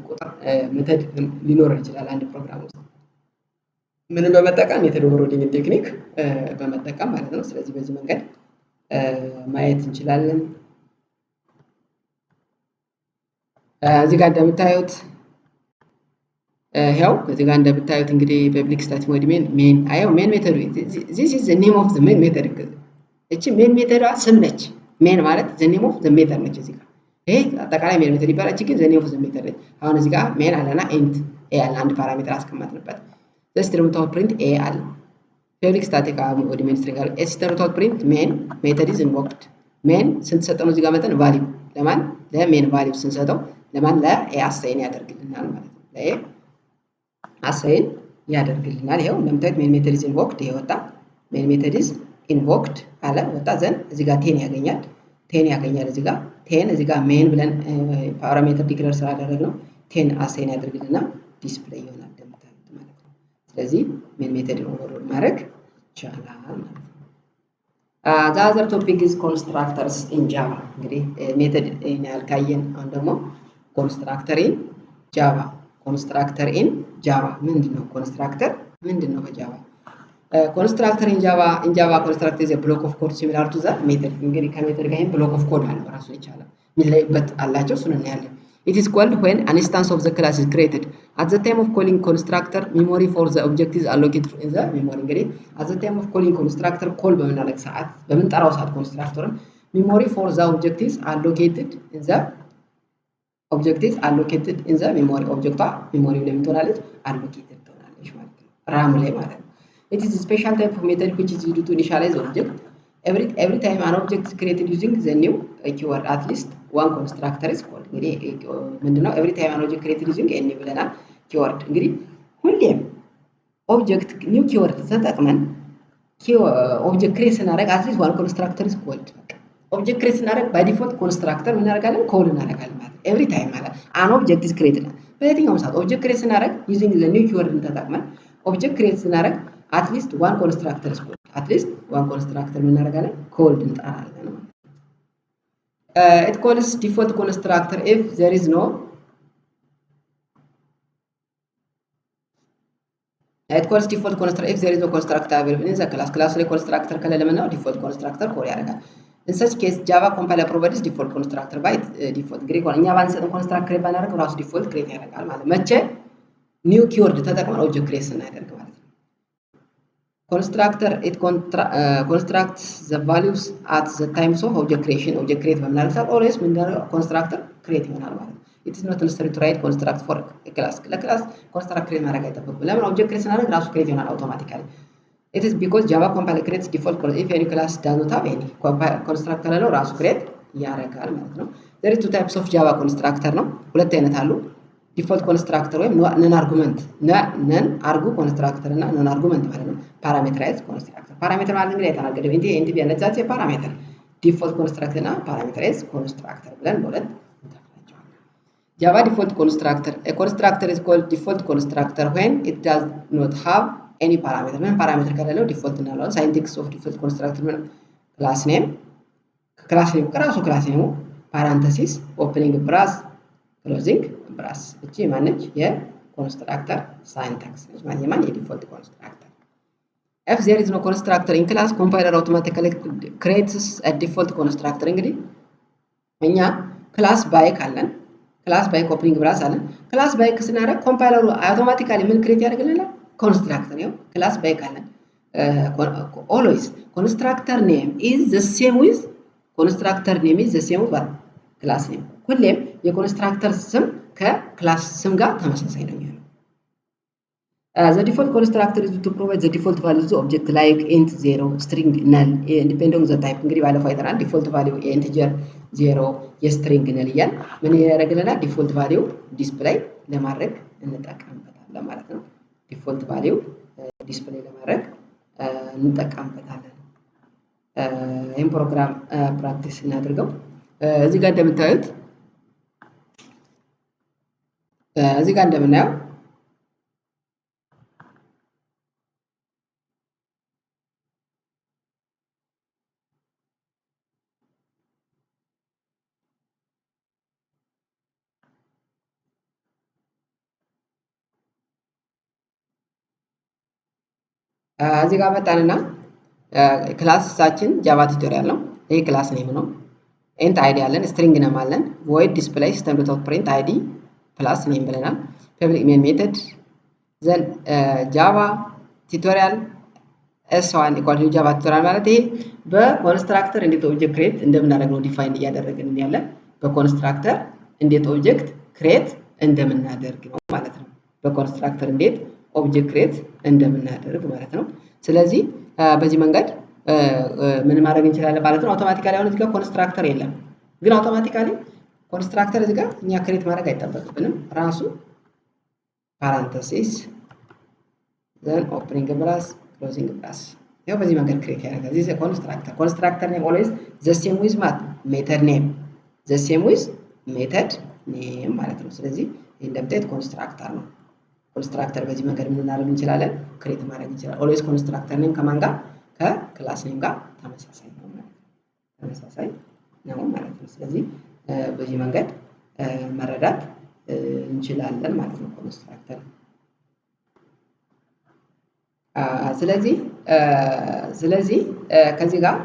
ቁጥር ሜተድ ሊኖር ይችላል አንድ ፕሮግራም ውስጥ ምንም በመጠቀም ሜተድ ኦቨርሎዲንግ ቴክኒክ በመጠቀም ማለት ነው። ስለዚህ በዚህ መንገድ ማየት እንችላለን። እዚህ ጋር እንደምታዩት ያው እዚህ ጋር እንደምታዩት እንግዲህ ፐብሊክ ስታቲክ ቮይድ ሜን አየው ሜን ሜተድ ዚስ ኢዝ ዘ ኔም ኦፍ ዘ ሜን ሜተድ። እቺ ሜን ሜተዷ ስም ነች። ሜን ማለት ዘ ኔም ኦፍ ዘ ሜተድ ነች። እዚህ ጋር ይሄ አጠቃላይ ሜን ሜተድ ይባላል። እቺ ግን ዘ ኔም ኦፍ ዘ ሜተድ ነች። አሁን እዚህ ጋር ሜን አለና ኢንት ኤ አለ፣ አንድ ፓራሜትር አስቀመጥንበት። ሲስተም ዶት ፕሪንት ኤ አለ። ፐብሊክ ስታቲክ ቮይድ ሜን ስትሪንግ አለ። ሲስተም ዶት ፕሪንት ሜን ሜተድ ኢዝ ኢንቮክድ። ሜን ስንሰጠው ነው እዚህ ጋር መጠን ቫልዩ ለማን ለሜን ቫልዩ ስንሰጠው ለማን ለኤ አሳይን ያደርግልናል ማለት ነው። ለኤ አሳይን ያደርግልናል። ይሄው እንደምታዩት ሜን ሜተድ ኢዝ ኢንቮክድ ይሄ ወጣ። ሜን ሜተድ ኢዝ ኢንቮክድ አለ ወጣ። ዘን እዚህ ጋር ቴን ያገኛል። እዚህ ጋር ቴን እዚህ ጋር ሜን ብለን ፓራሜትር ዲክሌር ስላደረግነው ቴን አሳይን ያደርግልና ዲስፕሌይ ይሆናል እንደምታዩት ማለት ነው። ስለዚህ ሜን ሜተድ ኦቨርሎድ ማድረግ ይቻላል ማለት ነው። the other topic is constructors in Java። እንግዲህ ሜተድ ያልካየን አሁን ደግሞ ኮንስትራክተር ኢን ጃቫ። ኮንስትራክተር ኢን ጃቫ ምንድነው? ኮንስትራክተር ምንድነው በጃቫ? ኮንስትራክተር ኢን ጃቫ ኮንስትራክተር is a block of code similar to the method። እንግዲህ ከሜተድ ጋር ይሄን ብሎክ ኦፍ ኮድ አለው ራሱ ይቻላል የሚለይበት አላቸው። እሱን እናያለን። It is called when an instance of the class is created. At the time of calling constructor, memory for the object is allocated in the memory። እንግዲህ at the time of calling constructor call በምናደርግ ሰዓት በምንጠራው ሰዓት ኮንስትራክተርን memory for the object is allocated in the memory። ኦብጀክቷ ሜሞሪ ላይ ትሆናለች፣ allocated ትሆናለች ማለት ነው፣ ራም ላይ ማለት ነው። It is a special type of method which is used to initialize the object. Every time an object is created using the new keyword, at least one constructor is called። እንግዲህ ምንድነው every time an object created using a new ብለናል keyword። እንግዲህ ሁሌም ኦብጀክት ኒው ኪወርድ ተጠቅመን ኦብጀክት ክሬት ስናደርግ at least one constructor is called። ኦብጀክት ክሬት ስናደርግ ባይ ዲፎልት ኮንስትራክተር ምን እናደርጋለን? ኮል እናደርጋለን ማለት ነው። ኤቭሪ ታይም ማለት አን ኦብጀክት ኢዝ ክሬትድ በየትኛውም ሰዓት ኦብጀክት ክሬት ስናደርግ ዩዚንግ ዘ ኒው ኪወርድን ተጠቅመን ኦብጀክት ክሬት ስናደርግ አትሊስት ዋን ኮንስትራክተር is called አትሊስት ዋን ኮንስትራክተር ምን እናደርጋለን ኮልድ እንጠራለን። it calls default constructor if there is no it calls default constructor if there is no constructor available in the class class ላይ ኮንስትራክተር ከሌለ ምነው ዲፎልት ኮንስትራክተር ኮል ያደርጋል። in such case java compiler provides default constructor by default እንግዲህ እኛ ባንሰጥን ኮንስትራክተር ባናደርግ ራሱ ዲፎልት ክሬት ያደርጋል ማለት መቼ ኒው ኪወርድ ተጠቅመን ኦብጀክት ክሬት ስናደርግ ማለት ነው። constructor it constructs the values at the times of object creation object create በምናደርግ ሰዓት always ምንድነው ኮንስትራክተር ክሬት ይሆናል ማለት ነው። it is not necessary to write construct for a class ለክላስ ኮንስትራክት ክሬት ማድረግ አይጠበቅም። ለምን ኦብጀክት ክሬት ስናደርግ ራሱ ክሬት ይሆናል አውቶማቲካሊ። it is because java compiler creates default if any class does not have any constructor ነው ራሱ ክሬት ያደርጋል ማለት ነው። there is two types of java constructor ነው ሁለት አይነት አሉ። ዲፎልት ኮንስትራክተር ወይም ነን አርጉመንት ነን አርጉ ኮንስትራክተር እና ነን አርጉመንት ማለት ነው። ፓራሜትራይዝ ኮንስትራክተር ፓራሜትር ማለት እንግዲህ አይተናገደ ኢንት ያለዛቸው ፓራሜትር ዲፎልት ኮንስትራክተር እና ፓራሜትራይዝ ኮንስትራክተር ብለን በሁለት እንከፍላቸዋለን። ጃቫ ዲፎልት ኮንስትራክተር a constructor is called default constructor when it does not have any parameter ምን ፓራሜትር ከሌለው ዲፎልት እናለዋለን። ሳይንቲክስ ኦፍ ዲፎልት ኮንስትራክተር ምን ክላስ ኔም ከራሱ ክላስ ኔሙ ፓራንተሲስ ኦፕኒንግ ብራስ ክሎዚንግ ብራስ እቺ ማነች የኮንስትራክተር ሳይንታክስ ነች ማለት የማን የዲፎልት ኮንስትራክተር። if there is no constructor in class compiler automatically creates a default constructor እንግዲህ እኛ ክላስ ባይክ አለን ክላስ ባይክ ኦፕኒንግ ብራስ አለን ክላስ ባይክ ስናደርግ ኮምፓይለሩ አውቶማቲካሊ ምን ክሬት ያደርግልናል ኮንስትራክተር ነው። ክላስ ባይክ አለን always constructor name is the same with constructor name is the same with ክላስ ኔም ሁሌም የኮንስትራክተር ስም ከክላስ ስም ጋር ተመሳሳይ ነው የሚሆነው። the default constructor is to provide the default values of object like int 0 string null depending on the type እንግዲህ ባለፈው አይተናል። ዲፎልት ቫልዩ የኢንቲጀር 0 የስትሪንግ null እያል ምን ያደርግልናል ዲፎልት ቫልዩ ዲስፕሌይ ለማድረግ እንጠቀምበታለን ማለት ነው። ዲፎልት ቫልዩ ዲስፕሌይ ለማድረግ እንጠቀምበታለን። ይሄን ፕሮግራም ፕራክቲስ እናድርገው። እዚህ ጋር እንደምታዩት እዚህ ጋር እንደምናየው እዚህ ጋር መጣንና ክላሳችን ጃቫ ቱቶሪያል ነው። ይሄ ክላስ ኔም ነው። ኢንት አይዲ አለን ስትሪንግ ነም አለን void display system dot print id ፕላስ ኔም ብለናል። ፐብሊክ ሜን ሜተድ ዘን ጃቫ ቱቶሪያል s1 ኢኳል ቱ ጃቫ ቱቶሪያል ማለት ይሄ በኮንስትራክተር እንዴት ኦብጀክት ክሬት እንደምናደርግ ነው ዲፋይን እያደረግን ያለ በኮንስትራክተር እንዴት ኦብጀክት ክሬት እንደምናደርግ ነው ማለት ነው። በኮንስትራክተር እንዴት ኦብጀክት ክሬት እንደምናደርግ ማለት ነው። ስለዚህ በዚህ መንገድ ምን ማድረግ እንችላለን ማለት ነው። አውቶማቲካሊ አሁን እዚህ ጋር ኮንስትራክተር የለም፣ ግን አውቶማቲካሊ ኮንስትራክተር እዚህ ጋር እኛ ክሬት ማድረግ አይጠበቅብንም። ራሱ ፓራንተሲስ ዘን ኦፕኒንግ ብራስ ክሎዚንግ ብራስ ያው በዚህ መንገድ ክሬት ያደርጋል። እዚህ ኮንስትራክተር ኔም ኦልዌይስ ዘ ሴም ዊዝ ሜተድ ኔም ዘ ሴም ዊዝ ሜተድ ኔም ማለት ነው። ስለዚህ ይሄ እንደምታዩት ኮንስትራክተር ነው። ኮንስትራክተር በዚህ መንገድ ምን እናደርግ እንችላለን ክሬት ማድረግ እንችላለን። ኦልዌይስ ኮንስትራክተር ኔም ከማን ጋር ከክላስ ኔም ጋር ተመሳሳይ ነው ማለት ነው። ስለዚህ በዚህ መንገድ መረዳት እንችላለን ማለት ነው ኮንስትራክተር። ስለዚህ ከዚህ ጋር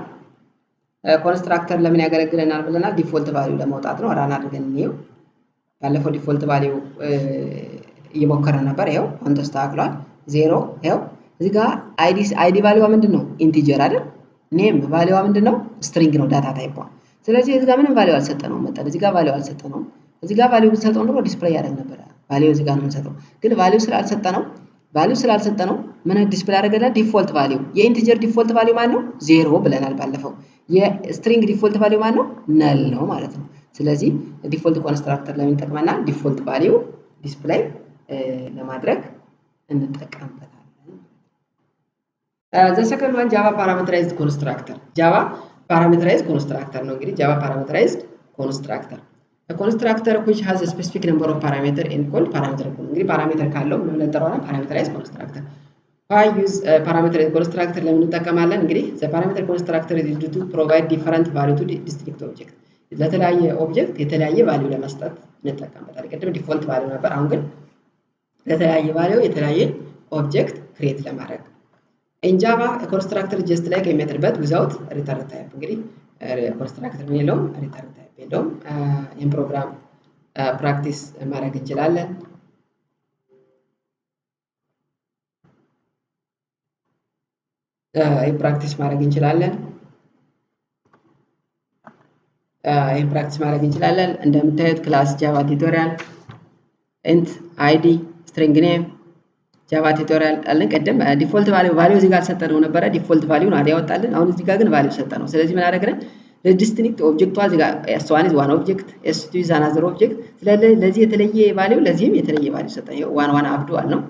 ኮንስትራክተር ለምን ያገለግለናል ብለናል። ዲፎልት ቫልዩ ለማውጣት ነው። ራን አድርገን እንየው። ባለፈው ዲፎልት ቫልዩ እየሞከረ ነበር። ይሄው አሁን ተስተካክሏል። 0 ይሄው እዚህ ጋር አይዲ ቫልዩዋ ምንድነው ኢንቲጀር አይደል? ኔም ቫልዩዋ ምንድነው ስትሪንግ ነው ዳታ ታይቷ። ስለዚህ እዚህ ጋር ምንም ቫልዩ አልሰጠነው መጣን። እዚህ ጋር ቫልዩ አልሰጠነው። እዚህ ጋር ቫልዩ ብንሰጠው ኖሮ ዲስፕሌይ ያደርግ ነበር። ቫልዩ እዚህ ጋር ነው የምንሰጠው። ግን ቫልዩ ስላልሰጠነው ምን ዲስፕሌይ ያደርገናል? ዲፎልት ቫልዩ። የኢንቲጀር ዲፎልት ቫልዩ ማን ነው? 0 ብለናል ባለፈው። የስትሪንግ ዲፎልት ቫልዩ ማን ነው? ነል ነው ማለት ነው። ስለዚህ ዲፎልት ኮንስትራክተር ለምን ይጠቅመናል? ዲፎልት ቫልዩ ዲስፕሌይ ለማድረግ እንጠቀምበታለን። the second one java parameterized constructor java parameterized constructor ነው እንግዲህ java parameterized constructor a constructor which has a specific number of parameter and called parameter እንግዲህ ፓራሜትር ካለው ምን እንጠራዋለን parameterized constructor why use parameter constructor ለምን እንጠቀማለን? እንግዲህ the parameter constructor is used to provide different value to distinct object ለተለያየ ኦብጀክት የተለያየ ቫልዩ ለመስጠት እንጠቀምበታለን። ቅድም ዲፎልት ቫልዩ ነበር፣ አሁን ግን ለተለያየ ቫልዩ የተለያየ ኦብጀክት ክሬት ለማድረግ in Java a constructor just like a method but without return type እንግዲህ ኮንስትራክተር ምን የለውም ሪተርን ታይፕ የለውም። ይህን ፕሮግራም ፕራክቲስ ማድረግ እንችላለን። ይህን ፕራክቲስ ማድረግ እንችላለን። እንደምታዩት ክላስ ጃቫ ቱቶሪያል ኢንት አይዲ ስትሪንግ ኔም ጃቫ ቱቶሪያል አለን። ቀደም ዲፎልት ቫልዩ እዚህ ጋር አልሰጠነው ነበረ። ዲፎልት ቫልዩን አዲያ ያወጣልን። አሁን እዚህ ጋር ግን ቫልዩ ሰጠነው። ስለዚህ ምን አደረግን? ለዲስቲንክት ኦብጀክቷ እዚህ ጋር s1 is one object s2 is another object። ስለዚህ ለዚህ የተለየ ቫልዩ ለዚህም የተለየ ቫልዩ ሰጠን። ይሄ ዋን ዋን አብዱ አልነው።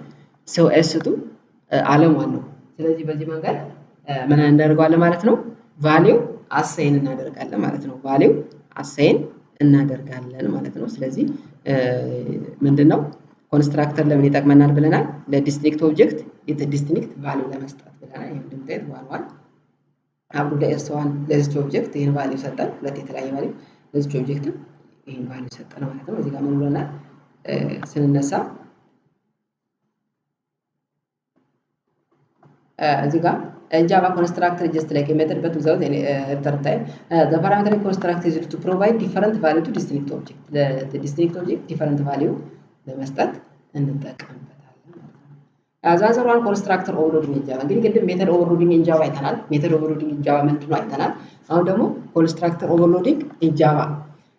ሰው s2 አለም ዋን ነው። ስለዚህ በዚህ መንገድ ምን እናደርጋለን ማለት ነው? ቫልዩ አሳይን እናደርጋለን ማለት ነው። ቫልዩ አሳይን እናደርጋለን ማለት ነው። ስለዚህ ምንድነው ኮንስትራክተር ለምን ይጠቅመናል ብለናል? ለዲስቲንክት ኦብጀክት ዲስቲንክት ቫልዩ ለመስጠት ብለናል። ይሄን እንደምታዩት ዋን ዋን አብዱ ለs1 ለዚህ ኦብጀክት ይሄን ቫልዩ ሰጠን። ሁለት የተለያየ ቫልዩ ለዚህ ኦብጀክት ይሄን ቫልዩ ሰጠን ማለት ነው። እዚህ ጋር ምን ብለናል? ስንነሳ እዚህ ጋር Java constructor just like a method but without any return type. The parameter constructor is used to provide different value to distinct object. The distinct object different value ለመስጠት እንጠቀምበታለን ማለት ነው። አዛዘር ዋን ኮንስትራክተር ኦቨርሎዲንግ ኢን ጃቫ እንግዲህ ቅድም ሜተድ ኦቨርሎዲንግ ኢን ጃቫ አይተናል። ሜተድ ኦቨርሎዲንግ ኢን ጃቫ ምንድነው አይተናል። አሁን ደግሞ ኮንስትራክተር ኦቨርሎዲንግ ኢን ጃቫ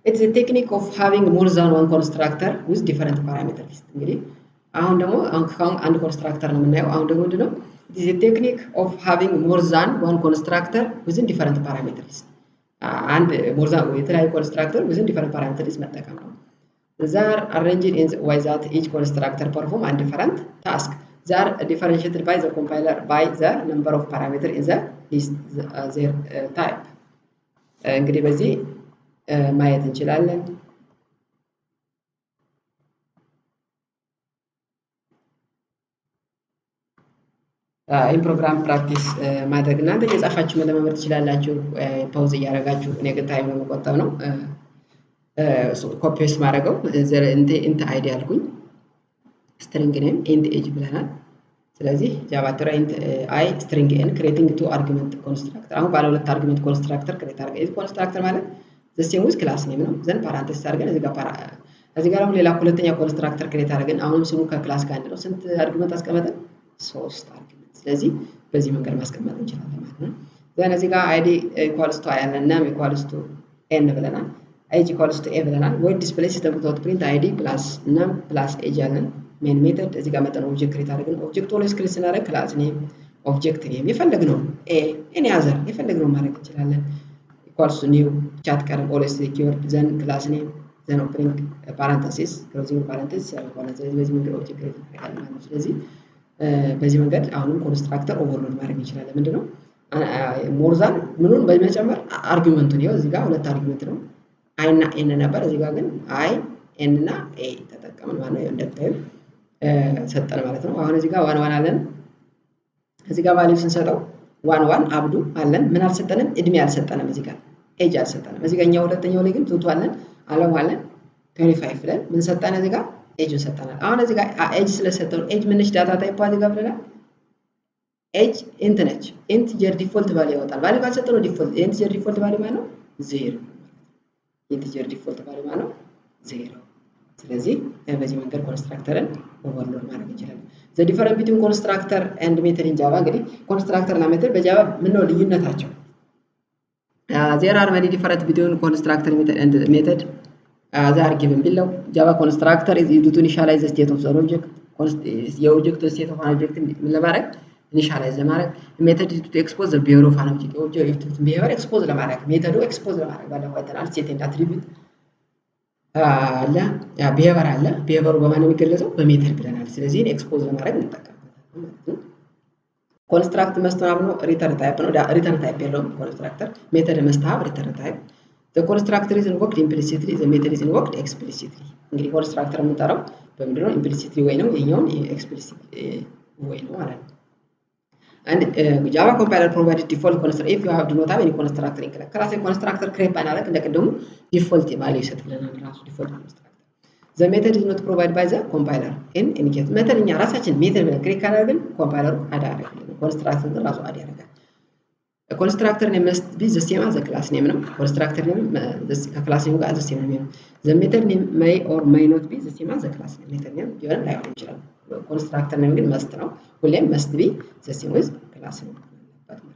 it's a technique of having more than one constructor with different parameters። እንግዲህ አሁን ደግሞ አንድ ኮንስትራክተር ነው የምናየው። አሁን ደግሞ ምንድነው it is a technique of having more than one constructor within different parameters። አንድ more than የተለያዩ ኮንስትራክተር within different parameters መጠቀም ነው። They are arranged in the way that each constructor perform a different task. They are differentiated by the compiler by the number of parameters in the list their type. እንግዲህ በዚህ ማየት እንችላለን። ይህን ፕሮግራም ፕራክቲስ ማድረግ እናንተ እየጻፋችሁ መለማመድ ትችላላችሁ። ፓውዝ እያደረጋችሁ እኔ ግን ታይም ለመቆጠብ ነው። ኮፒ ፔስት ማድረገው ኢንት አይዲ አልኩኝ ስትሪንግ ኔም ኢንት ኤጅ ብለናል። ስለዚህ ጃቫ ትራ ኢንት አይ ስትሪንግ ኤን ክሬቲንግ ቱ አርጉመንት ኮንስትራክተር አሁን ባለ ሁለት አርጉመንት ኮንስትራክተር ክሬት አድርገን እዚህ ኮንስትራክተር ማለት ዘሴም ዊዝ ክላስ ኔም ነው። ዘን ፓራንቴሲስ አድርገን እዚህ ጋር ደግሞ ሌላ ሁለተኛ ኮንስትራክተር ክሬት አድርገን አሁንም ስሙ ከክላስ ጋር አንድ ነው። ስንት አርጉመንት አስቀመጠን? 3 አርጉመንት። ስለዚህ በዚህ መንገድ ማስቀመጥ እንችላለን ማለት ነው። ዘን እዚህ ጋር አይዲ ኢኳልስ ቱ አይ አለን እና ኢኳልስ ቱ ኤን ብለናል። age equals to a ብለናል። void display system ዶት print id plus num plus age አለን። ሜን ሜተድ እዚህ ጋር መጠን ኦብጀክት ክሬት አድርገን ኦብጀክት ኦልዌይስ ክሬት ስናደርግ ክላስ ኔም ኦብጀክት ኔም የፈለግነው ኤኒ አዘር የፈለግነው ማድረግ እንችላለን። ኢኳልስ ቱ ኒው ቻት ቀርብ ኦልዌይስ ኪወርድ ዘን ክላስ ኔም ዘን ኦፕኒንግ ፓራንተሲስ ክሎዚንግ ፓራንተሲስ በዚህ መንገድ ኦብጀክት ክሬት እናደርጋለን ማለት ነው። ስለዚህ በዚህ መንገድ አሁንም ኮንስትራክተር ኦቨርሎድ ማድረግ እንችላለን። ምንድነው ሞር ዛን ምኑን በመጨመር አርጉመንቱን ይኸው እዚህ ጋር ሁለት አርጉመንት ነው አይ እና ኤን ነበር። እዚህ ጋር ግን አይ ኤን እና ኤ ተጠቀምን ማለት ነው። እንደምታዩ ሰጠን ማለት ነው። አሁን እዚህ ጋር ዋን ዋን አለን። እዚህ ጋር ቫልዩ ስንሰጠው ዋን ዋን አብዱ አለን። ምን አልሰጠንም? እድሜ አልሰጠንም። እዚህ ጋር ኤጅ አልሰጠንም። እዚህ ጋር ሁለተኛው ላይ ግን ቱቱ አለን አለም አለን 25 ብለን ምን ሰጠን? እዚህ ጋር ኤጅን ሰጠናል። አሁን እዚህ ጋር ኤጅ ስለሰጠን ኤጅ ምንሽ ዳታ ታይፕ እዚህ ጋር ብለናል። ኤጅ ኢንት ነች። ኢንቲጀር ዲፎልት ቫልዩ ያወጣል። ቫልዩ ካልሰጠነው ዲፎልት ኢንቲጀር ዲፎልት ቫልዩ ማለት ነው 0 ኢንቲጀር ዲፎልት ቫልዩ ማለት ነው 0። ስለዚህ በዚህ መንገድ ኮንስትራክተርን ኦቨርሎድ ማድረግ እንችላለን። ዘ ዲፈረንስ ቢትዊን ኮንስትራክተር ኤንድ ሜተድ ኢን ጃቫ እንግዲህ ኮንስትራክተር እና ሜተድ በጃቫ ምን ነው ልዩነታቸው? there are many different between constructor and method. They are given below. Java constructor is used to initialize the state of the object. የኦብጀክት ስቴት ኦፍ ኦብጀክት ምን ለማድረግ ኢኒሻላይዝ ለማድረግ ሜተድ is to expose the behavior of an object. ኦብጀክት behavior expose ለማድረግ ሜተዱ expose ለማድረግ ባለፈው አይተናል። ስቴት ኤንድ አትሪቢዩት አለ ቢሄቨር አለ። ቢሄቨሩ በማን ነው የሚገለጸው? በሜተድ ብለናል። ስለዚህ ኤክስፖዝ ለማድረግ እንጠቀምበታለን ማለት ነው። ኮንስትራክት መስተናብ ነው ሪተርን ታይፕ ነው። ሪተርን ታይፕ የለውም ኮንስትራክተር። ሜተድ መስተናብ ሪተርን ታይፕ። the constructor is invoked implicitly, the method is invoked explicitly. እንግዲህ ኮንስትራክተር የምንጠራው በምንድነው? ኢምፕሊሲትሊ ወይ ነው፣ የኛውን ኤክስፕሊሲትሊ ወይ ነው ማለት ነው። and Java compiler provided default constructor if you have do not have any constructor in class constructor create ባናደርግ እንደቀደሙ default value ይሰጥልናል ራሱ default constructor the method is not provided by the compiler in any case method እኛ ራሳችን method ብለን ክሬት ካደረግን ኮምፓይለሩ አድ ያደርግልናል constructor ራሱ አድ ያደርጋል constructor name must be the same as the class name ነው constructor name ከክላስ ኔም ጋር the same name the method name may or may not be the same as the class name method name ሊሆን ላይሆን ይችላል constructor name ግን must ነው ሁሌም must be the same with class name ማለት ነው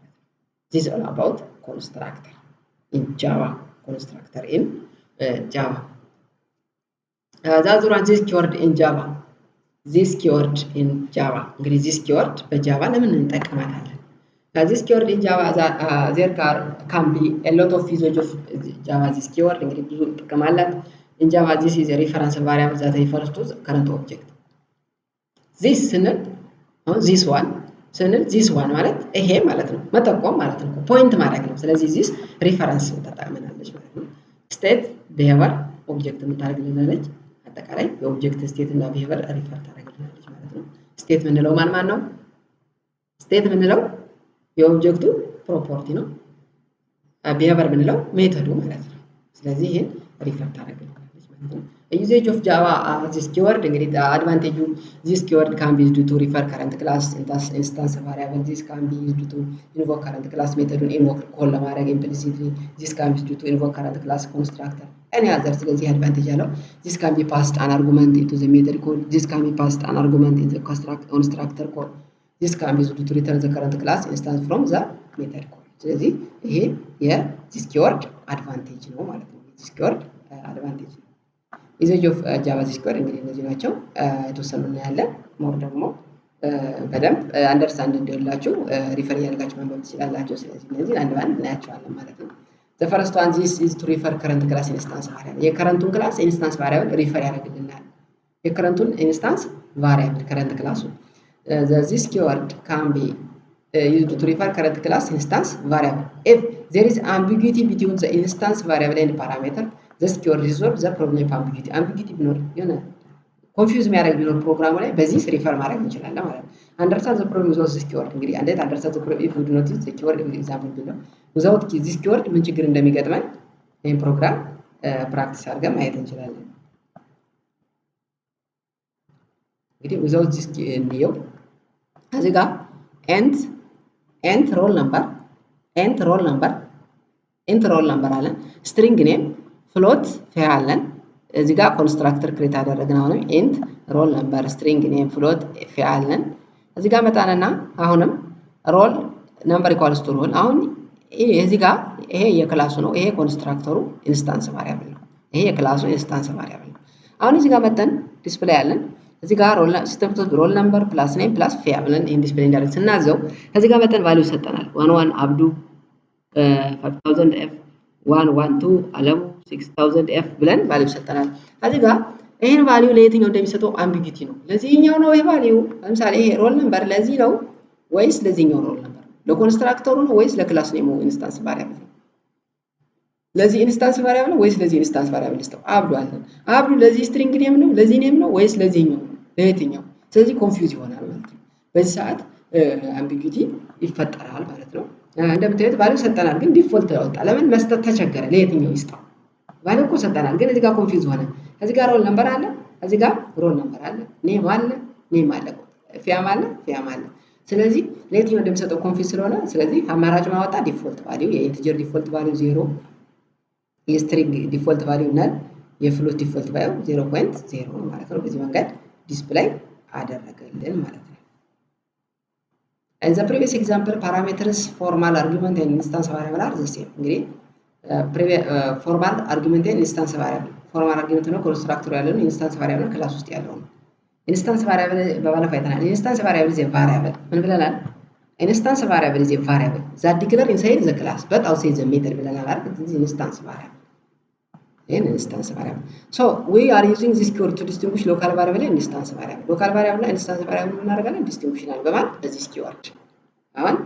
this is all about constructor in Java constructor in Java that's one this keyword in Java this keyword in Java እንግዲህ this keyword በጃቫ ለምን እንጠቀማታለን this keyword in Java there can be a lot of usage of Java this keyword እንግዲህ ብዙ ጥቅም አላት in Java this is a reference variable that refers to the current object this ስንል አሁን this one ስንል this one ማለት ይሄ ማለት ነው መጠቆም ማለት ነው ፖይንት ማድረግ ነው ስለዚህ this reference ተጠቅመናለች ማለት ነው state behavior object የምታደርግልናለች አጠቃላይ የኦብጀክት ስቴት እና behavior ሪፈር ታደርግልናለች ማለት ነው state ምንለው ማን ነው state ምንለው የኦብጀክቱ ፕሮፐርቲ ነው behavior ምንለው ሜተዱ ማለት ነው ስለዚህ ይሄን ሪፈር ታደርግልናለች ማለት ነው usage of Java this keyword እንግዲህ advantage this keyword can be used to refer current class instance variable this can be used to invoke current class methodን invoke call ለማድረግ implicitly this can be used to invoke current class constructor any other ስለዚህ advantage አለው this can be passed an argument into the method code this can be passed an argument in the constructor code this can be used to return the current class instance from the method code ስለዚህ ይሄ የዚህ keyword advantage ነው ማለት ነው this keyword advantage usage of Java this keyword እንግዲህ እነዚህ ናቸው የተወሰኑ እናያለን ሞር ደግሞ በደንብ አንደርስታንድ እንዲሆንላችሁ ሪፈር ያደርጋችሁ ማንበብ ትችላላችሁ ስለዚህ እነዚህ አንድ ባንድ እናያቸዋለን ማለት ነው the first one this is to refer current class instance variable የከረንቱን ክላስ instance variable ሪፈር ያደርግልናል የከረንቱን instance variable current class this keyword can be used to refer current class instance variable if there is ambiguity between the instance variable and parameter this keyword resolves the problem of ambiguity ቢኖር የሆነ ኮንፊውዝ የሚያደርግ ቢኖር ፕሮግራሙ ላይ በዚህ ሪፈር ማድረግ እንችላለን ማለት ነው understand the problem with this keyword እንግዲህ እንዴት understand the problem if you do not use the keyword example ብለው without this keyword ምን ችግር እንደሚገጥመን ይሄን ፕሮግራም ፕራክቲስ አድርገን ማየት እንችላለን እንግዲህ without this እንየው እዚህ ጋር ent roll number አለን string name float ፋይ አለን እዚህ ጋር ኮንስትራክተር ክሬት አደረግን አሁንም int roll number string name float ፋይ አለን እዚህ ጋር መጣነና አሁንም roll number equals to roll አሁን እዚህ ጋር ይሄ የክላሱ ነው ይሄ ኮንስትራክተሩ ኢንስታንስ ቫሪያብል ነው ይሄ የክላሱ ኢንስታንስ ቫሪያብል ነው አሁን እዚህ ጋር መጣን ዲስፕሌይ አለን እዚህ ጋር roll number plus name plus ፋይ አለን ይሄን ዲስፕሌይ እንዳደረግ ስናዘው እዚህ ጋር መጣን ቫልዩ ሰጠናል 11 አብዱ 5000 f 112 አለሙ 6000 f ብለን ቫልዩ ሰጠናል እዚህ ጋር ይሄን ቫልዩ ለየትኛው እንደሚሰጠው አምቢጊቲ ነው ለዚህኛው ነው ይሄ ቫልዩ ለምሳሌ ይሄ ሮል ነምበር ለዚህ ነው ወይስ ለዚህኛው ሮል ነምበር ለኮንስትራክተሩ ነው ወይስ ለክላስ ኔሙ ኢንስታንስ ቫሪያብል ነው ለዚህ ኢንስታንስ ቫሪያብል ነው ወይስ ለዚህ ኢንስታንስ ቫሪያብል ነው አብዱ ለዚህ ስትሪንግ ኔም ነው ለዚህ ኔም ነው ወይስ ለዚህኛው ለየትኛው ስለዚህ ኮንፊውዝ ይሆናል ማለት ነው በዚህ ሰዓት አምቢጊቲ ይፈጠራል ማለት ነው እንደምታዩት ቫልዩ ሰጠናል ግን ዲፎልት ያወጣ ለምን መስጠት ተቸገረ ለየትኛው ይስጣው ቫልዩ እኮ ሰጠናል ግን እዚህ ጋር ኮንፊውዝ ሆነ እዚህ ጋር ሮል ነምበር አለ እዚህ ጋር ሮል ነምበር አለ ኔም አለ ፊያም አለ ስለዚህ ለየትኛው እንደሚሰጠው ኮንፊውዝ ስለሆነ ስለዚህ አማራጭ ማወጣ ዲፎልት ቫልዩ የኢንቲጀር ዲፎልት ቫልዩ 0 የስትሪንግ ዲፎልት ቫልዩ ነል የፍሎት ዲፎልት ቫልዩ 0.0 ማለት ነው በዚህ መንገድ ዲስፕሌይ አደረገልን ማለት ነው In the previous example, parameters, formal argument, and instance variable are the same. እንግዲህ formal argument and instance variable. Formal argument ነው constructor ያለው ነው instance variable ነው ክላስ ውስጥ ያለው ነው instance variable በባለፈው አይተናል instance variable is a variable ምን ብለናል instance variable is a variable that declare inside the class but outside the method ብለናል አይደል this is instance variable in instance variable so we are using this keyword to distinguish local variable and instance variable local variable እና instance variable እናደርጋለን distinguishናል በማለት በዚህ keyword አሁን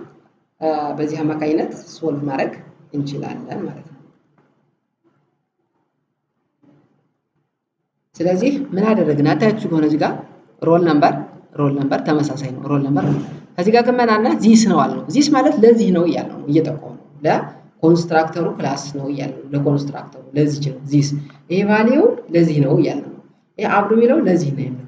በዚህ አማካኝነት ሶልቭ ማድረግ እንችላለን ማለት ነው ስለዚህ ምን አደረግን አታችሁ ከሆነ እዚህ ጋር ሮል ነምበር ተመሳሳይ ነው ሮል ነምበር ከዚህ ጋር ከመናና ዚስ ነው አልነው። ዚስ ማለት ለዚህ ነው እያልነው ነው እየጠቆመ ነው። ለኮንስትራክተሩ ክላስ ነው እያልነው ለኮንስትራክተሩ ለዚህ ነው ዚስ። ይሄ ቫልዩ ለዚህ ነው እያልነው ነው። ይሄ አብዱ የሚለው ለዚህ ነው የሚለው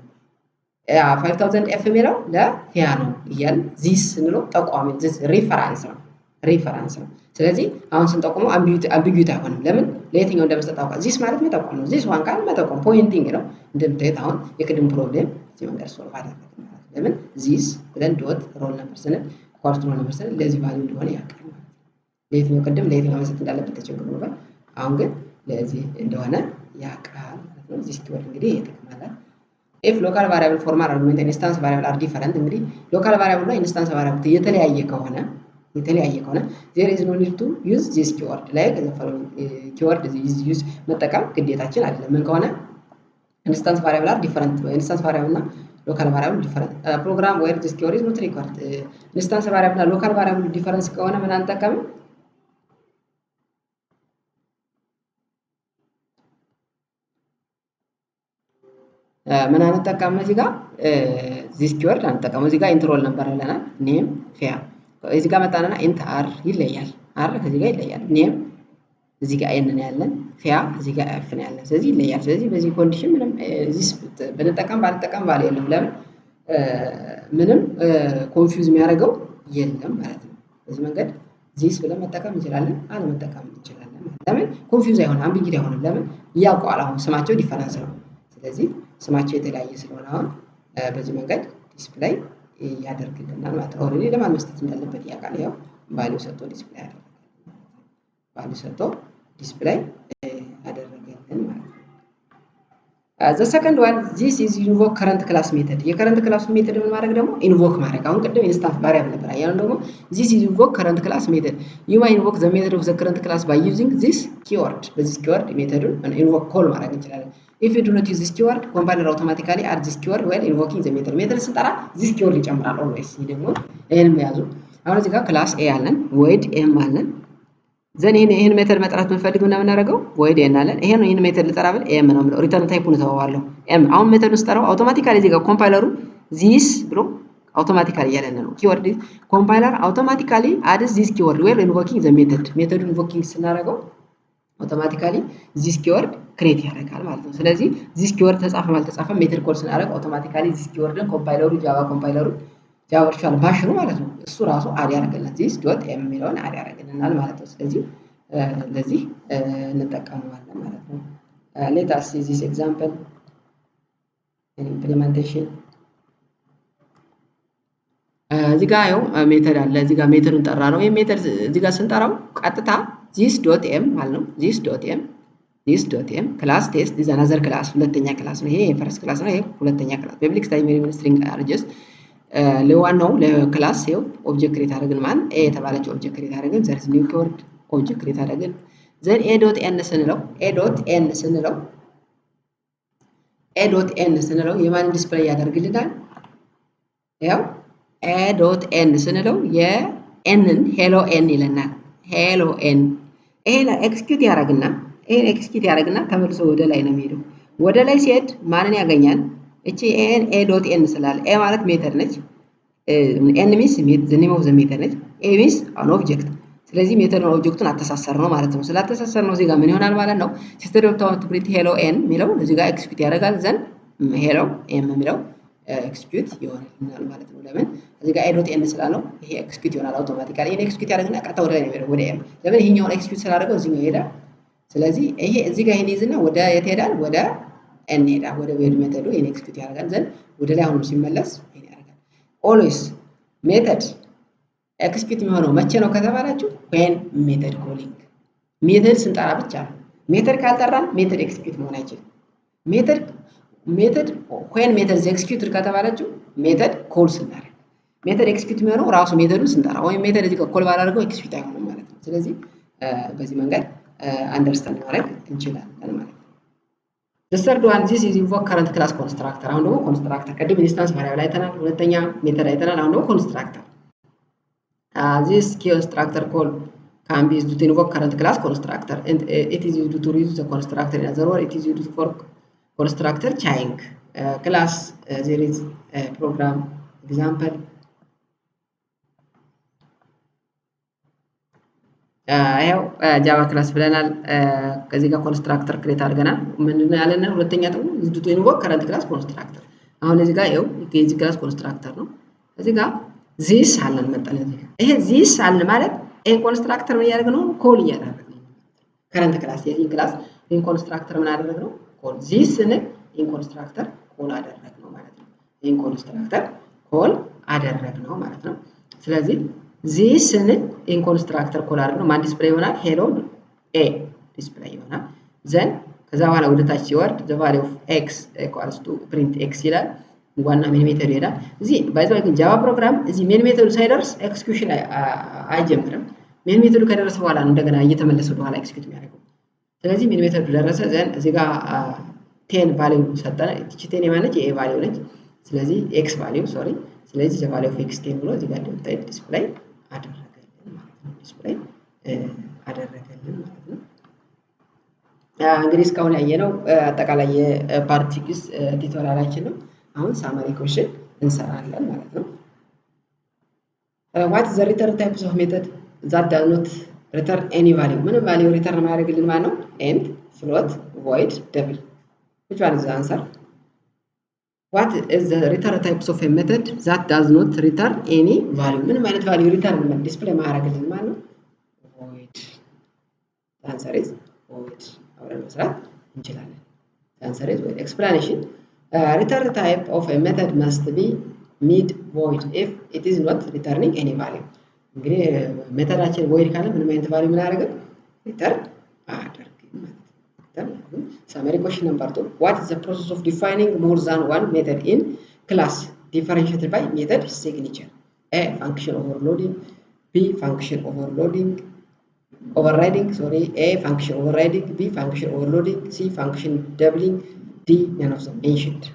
5000 ኤፍ የሚለው ለያ ነው እያልን ዚስ ስንለው ጠቋሚ ዚስ ሪፈራንስ ነው ሪፈራንስ ነው። ስለዚህ አሁን ስንጠቁመው አምቢጊዩቲ አይሆንም። ለምን ለየትኛው እንደመስጠት አውቃ ዚስ ማለት መጠቆም ነው። ዚስ ዋን ቃል መጠቆም ፖይንቲንግ ነው። እንደምታዩት አሁን የቅድም ፕሮብሌም እዚህ መንገድ ሶልቭ አደረግን ማለት ነው። ለምን ዚስ ብለን ዶት ሮል ነምበር ስንል ኳርት ሮል ነምበር ስንል ለዚህ ቫልዩ እንደሆነ ያውቃል ማለት ነው። ለየትኛው ቅድም ለየትኛው መስጠት እንዳለበት ተቸግሮ ነበር። አሁን ግን ለዚህ እንደሆነ ያውቃል ማለት ነው። ዚስ ኪወርድ እንግዲህ ይጠቅማል። ኢፍ ሎካል ቫሪያብል ፎርማል አርጉሜንት ኢንስታንስ ቫሪያብል አር ዲፈረንት እንግዲህ ሎካል ቫሪያብል እና ኢንስታንስ ቫሪያብል የተለያየ ከሆነ there is no need to use this keyword like the following keyword is use መጠቀም ግዴታችን አይደለም። ምን ከሆነ ኢንስታንስ ቫሪያብል አር ዲፈረንት ኢንስታንስ ቫሪያብል እና ሎካል ቫሪያብል ዲፈረንት ፕሮግራም where this keyword is not required ኢንስታንስ ቫሪያብል እና ሎካል ቫሪያብል ዲፈረንስ ከሆነ ምን አንጠቀምም ምን አንጠቀምም እዚህ ጋር this keyword አንጠቀምም። እዚህ ጋር ኢንትሮል ነበር ብለናል ኔም ፌር እዚህ ጋር መጣናና ኢንት አር ይለያል አር ከዚህ ጋር ይለያል ኔም እዚህ ጋር ኤን ነው ያለን ፊያ እዚህ ጋር ኤፍ ነው ያለን ስለዚህ ይለያል። ስለዚህ በዚህ ኮንዲሽን ምንም እዚህ ብንጠቀም ባልጠቀም ባለ የለም። ለምን ምንም ኮንፊውዝ የሚያደርገው የለም ማለት ነው። በዚህ መንገድ ዚስ ብለን መጠቀም እንችላለን አለመጠቀም እንችላለን ማለት ለምን ኮንፊውዝ አይሆንም አምቢጊቲ አይሆንም። ለምን ያውቀዋል አሁን ስማቸው ዲፈረንስ ነው። ስለዚህ ስማቸው የተለያየ ስለሆነ አሁን በዚህ መንገድ ዲስፕሌይ ያደርግልናል ማለት ነው። ኦሬዲ ለማን መስጠት እንዳለበት ያውቃል። ያው ቫልዩ ሰጥቶ ዲስፕሌይ ያደርጋል። ቫልዩ ሰጥቶ ዲስፕሌይ ያደረገልን ማለት ነው። the second one this is invoke current class method የከረንት ክላስ ሜተድ ምን ማድረግ ደግሞ ኢንቮክ ማድረግ አሁን ቅድም ኢንስታንስ ቫሪያብል ነበር አሁን ደግሞ this is invoke current class method you may invoke the method of the current class by using this keyword በዚህ keyword ሜተዱን ኢንቮክ ኮል ማድረግ እንችላለን። if you do not use this keyword compiler automatically add this keyword while invoking the method ሜተድ ስንጠራ this keyword ይጨምራል always ይሄ ደግሞ ይሄንም ያዙ። አሁን እዚህ ጋር ክላስ ኤ አለን void m አለን ዘን ይሄን ሜተድ መጥራት ብንፈልግ ምን እናደርገው void n አለን ይሄን ሜተድ ልጠራ ብል m ነው የምለው ሪተርን ታይፑን ተዋዋለሁ m አሁን ሜተዱን ስጠራው አውቶማቲካሊ እዚህ ጋር ኮምፓይለሩ this ብሎ አውቶማቲካሊ ያለን ነው keyword ኮምፓይለር አውቶማቲካሊ adds this keyword while invoking the method ሜተዱን ኢንቮኪንግ ስናደርገው አውቶማቲካሊ this keyword ክሬት ያደርጋል ማለት ነው። ስለዚህ this keyword ተጻፈም አልተጻፈም ሜተድ ኮል ስናደርግ አውቶማቲካሊ this keywordን ኮምፓይለሩ ጃቫ ኮምፓይለሩ ጃቫ ቨርቹዋል ማሽኑ ማለት ነው እሱ ራሱ አድ ያደርግልናል this .m የሚለውን አድ ያደርግልናል ማለት ነው። ስለዚህ ለዚህ እንጠቀመዋለን ማለት ነው። let us see this example in implementation እዚህ ጋር ያው ሜተድ አለ እዚህ ጋር ሜተዱን ጠራ ነው። ይሄ ሜተድ እዚህ ጋር ስንጠራው ቀጥታ this.m ማለት ነው this.m ክላስ ቴስት is another class ሁለተኛ ክላስ ነው። ይሄ የፈርስት ክላስ ነው። ይሄ ሁለተኛ ክላስ public statement string arrays ለዋናው ለክላስ ይሄው ኦብጀክት ክሬት አደረግን ማለት ኤ የተባለች ኦብጀክት ክሬት አደረግን ዘርስ ኒው ኪወርድ ኦብጀክት ክሬት አደረግን ዘን a.n ስንለው የማን ዲስፕሌይ ያደርግልናል ያው a.n ስንለው የኤንን ሄሎ ኤን ይለናል ሄሎ ኤን ይሄን ኤክስኪዩት ያደርግና ተመልሶ ወደ ላይ ነው የሚሄደው። ወደ ላይ ሲሄድ ማንን ያገኛል? እቺ a.n ስላለ a ማለት ሜተድ ነች n ሚንስ the name of the method ነች a ሚንስ an object ስለዚህ ሜተድ ኦብጀክቱን አተሳሰር ነው ማለት ነው። ስላተሳሰር ነው እዚህ ጋር ምን ይሆናል ማለት ነው ሲስተም ዶት አውት ፕሪንት ሄሎ ኤን የሚለው እዚህ ጋር ኤክስኪዩት ያደርጋል ዘን ሄሎ ኤም የሚለው ኤክስኪዩት ይሆናል ማለት ነው። ለምን እዚህ ጋር a.n ስላለው ይሄ ኤክስኪዩት ይሆናል አውቶማቲካሊ ይሄን ኤክስኪዩት ያደርግና ቀጥታ ወደ ላይ ነው የሚሄደው ወደ ኤም ለምን ይሄኛውን ኤክስኪዩት ስላደረገው እዚህ ነው ይሄዳል። ስለዚህ ይሄ እዚህ ጋር ይሄን ይዝና ወደ የት ይሄዳል ወደ ኤን ይሄዳል ወደ ዌድ ሜተዱ ይሄን ኤክስኪዩት ያደርጋል ዘን ወደ ላይ አሁንም ሲመለስ ይሄን ያደርጋል። ኦልዌይስ ሜተድ ኤክስኪዩት የሚሆነው መቼ ነው ከተባላችሁ when ሜተድ ኮሊንግ ሜተድ ስንጠራ ብቻ ነው። ሜተድ ካልጠራን ሜተድ ኤክስኪዩት መሆን አይችልም። ሜተድ when ሜተድ ኤክስኪዩት ከተባላችሁ ሜተድ ኮል ስናደርግ ሜተድ ኤክስኪዩት የሚሆነው ራሱ ሜተዱን ስንጠራ ወይም ሜተድ እዚህ ጋር ኮል ባላደርገው ኤክስኪዩት አይሆንም ማለት ነው። ስለዚህ በዚህ መንገድ አንደርስታንድ ማድረግ እንችላለን ማለት ነው። the third one this is invoke current class constructor አሁን ደግሞ ኮንስትራክተር ቅድም ኢንስታንስ ቫሪያብል አይተናል ሁለተኛ ሜተድ አይተናል አሁን ደግሞ ኮንስትራክተር this constructor call can be used to invoke current class constructor and it is used to reuse the constructor in other words it is used for constructor chain class there is a program example ይኸው ጃቫ ክላስ ብለናል። ከዚህ ጋር ኮንስትራክተር ክሬት አድርገናል። ምንድነው ያለን? ሁለተኛ ጥቅሙ ዱ ኢንቮክ ከረንት ክላስ ኮንስትራክተር። አሁን እዚህ ጋር ይኸው የዚህ ክላስ ኮንስትራክተር ነው። እዚህ ጋር ዚስ አለን መጠን እዚህ ጋር ይሄ ዚስ አለን ማለት ይሄን ኮንስትራክተር ምን እያደረግ ነው? ኮል እያደረግ ነው። ከረንት ክላስ የዚህን ክላስ ይህን ኮንስትራክተር ምን አደረግ ነው? ኮል ዚስ ስንል ይህን ኮንስትራክተር ኮል አደረግ ነው ማለት ነው። ይህን ኮንስትራክተር ኮል አደረግ ነው ማለት ነው። ስለዚህ ዚስ ስንል ይህን ኮንስትራክተር ኮል አደረግ ነው። ማን ዲስፕሌይ ይሆናል? ሄሎ ኤ ዲስፕሌይ ይሆናል። ዘን ከዛ በኋላ ወደ ታች ሲወርድ ዘ ቫሊዩ ኦፍ ኤክስ ኢኳልስ ቱ ፕሪንት ኤክስ ይላል። ዋና ሜን ሜተዱ ይሄዳል። እዚህ ባይዘው ግን ጃቫ ፕሮግራም እዚህ ሜን ሜተዱ ሳይደርስ ኤክስኪዩሽን አይጀምርም። ሜን ሜተዱ ከደረሰ በኋላ ነው እንደገና እየተመለሰ ወደ ኋላ ኤክስኪዩት የሚያደርገው። ስለዚህ ሜን ሜተዱ ደረሰ ዘን እዚህ ጋር ቴን ቫሊዩ ሰጠነ። እቺ ቴን የማነች የኤ ቫሊዩ ነች። ስለዚህ ኤክስ ቫሊዩ ሶሪ። ስለዚህ ዘ ቫሊዩ ኦፍ ኤክስ ቴን ብሎ እዚህ ጋር እንደምታዩት ዲስፕሌይ አደረገልን ማለት ነው። ዲስፕሌይ አደረገልን ማለት ነው። እንግዲህ እስካሁን ያየነው አጠቃላይ የፓርት 6 ቱቶሪያላችን ነው። አሁን ሳማሪ ኩዌስችን እንሰራለን ማለት ነው። ዋት ዘ ሪተርን ታይፕስ ኦፍ ሜተድ ዛት ዳዝ ኖት ሪተርን ኤኒ ቫሊዩ ምንም ቫሊዩ ሪተርን ማያደርግልን ማለት ነው። ኤንድ ፍሎት ቮይድ ደብል which one is the answer? What is the return types of a method that does not return any value? ምንም አይነት ቫሊዩ ሪተርን ዲስፕሌይ ማያደርግልን ማለት ነው። void. The answer is void. አብረን መስራት እንችላለን። The answer is void. Explanation. Return type of a method must be mid void if it is not returning any value. እንግዲህ ሜተዳችን void ካለ ምንም አይነት ቫልዩ ምን አያደርግም? ሪተርን አያደርግም ማለት ነው። Summary question number 2. What is the process of defining more than one method in class differentiated by method signature? A. Function overloading. B. Function overriding. A. Function overriding. B. Function overloading. C. Function doubling. D. None of them mentioned.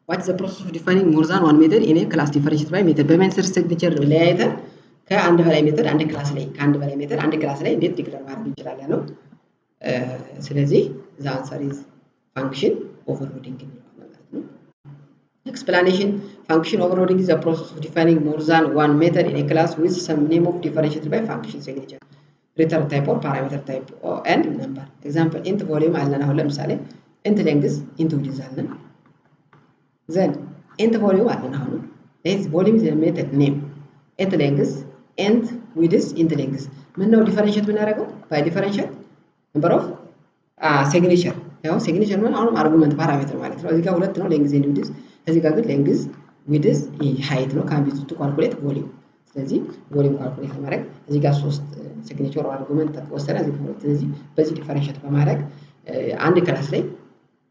What is the process of defining more than one method in a class differentiated by method? በሜተድ ሲግኒቸር ለያይተን ከአንድ በላይ ሜተድ አንድ ክላስ ላይ ከአንድ በላይ ሜተድ አንድ ክላስ ላይ እንዴት ዲክለር ማድረግ እንችላለን ነው። ስለዚህ the answer is function overloading ማለት ነው። Explanation. Function overloading is the process of defining more than one method in a class with some name of differentiated by function signature, return type or parameter type and number. Example int volume አለን። አሁን ለምሳሌ int length int width አለን። then int volume አለን። አሁን this volume is a method name. int length int width int length ምን ነው ዲፈረንሺየት ብናደርገው by differentiate number of signature ያው signature ማለት አሁንም አርጉመንት ፓራሜትር ማለት ነው። እዚህ ጋር ሁለት ነው length and width። እዚህ ጋር ግን length width height ነው can be used to calculate volume። ስለዚህ volume calculate ለማድረግ እዚህ ጋር ሶስት signature አርጉመንት ተወሰነ እዚህ ጋር ሁለት። ስለዚህ በዚህ ዲፈረንሺየት በማድረግ አንድ ክላስ ላይ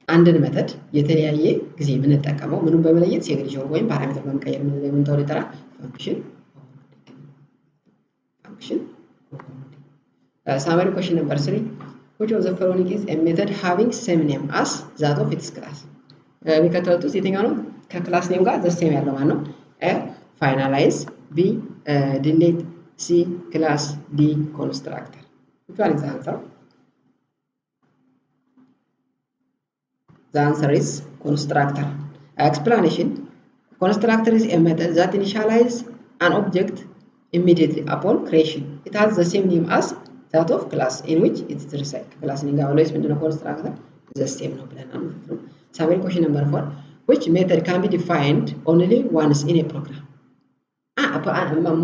አንድን መተድ የተለያየ ጊዜ የምንጠቀመው ምኑን በመለየት ሲግኒቸር ወይም ፓራሜትር በመቀየር ምን ተብሎ ይጠራል? function. Summary question number 3. Which of the following is a method having same name as that of its class? የሚከተሉት ውስጥ የትኛው ነው ከክላስ ኔም ጋር the same ያለው ማለት ነው? A. finalize. B. delete. C. class. D. constructor. Which one is the answer? The answer is constructor. Explanation. Constructor is a method that initializes an object immediately upon creation. It has the same name as that of class in which it is resides. Class name always ምንድነው constructor the same ነው ብለናል ማለት ነው። Summary question number 4. Which method can be defined only once in a program?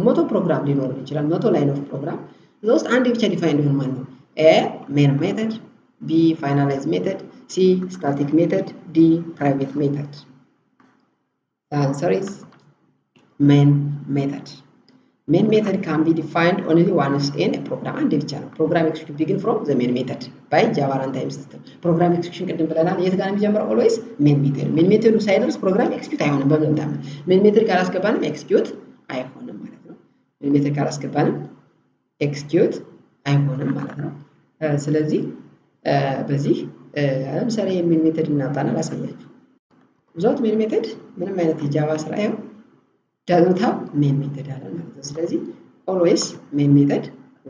መቶ ፕሮግራም ሊኖር ይችላል። መቶ ላይን ኦፍ ፕሮግራም እዛ ውስጥ አንድ ብቻ ዲፋይንድ ይሆን ማለት ነው። A. main method. B. finalize method. C. static method. D. private method. The answer is main method. Main method can be defined only once in a program. አንድ ብቻ ነው። program execution begin from the main method by Java runtime system. program execution ቅድም ብለናል የት ጋር ነው የሚጀምረው? always main method. main method ሳይደርስ program execute አይሆንም። በምንም ታምር main method ካላስገባንም execute አይሆንም ማለት ነው። main method ካላስገባንም execute አይሆንም ማለት ነው። ስለዚህ በዚህ ለምሳሌ ሜን ሜተድ እናጣና ላሳያችሁ። without main method ምንም አይነት የጃቫ ስራ ያው doesn't have main method አለ ማለት ነው። ስለዚህ always main method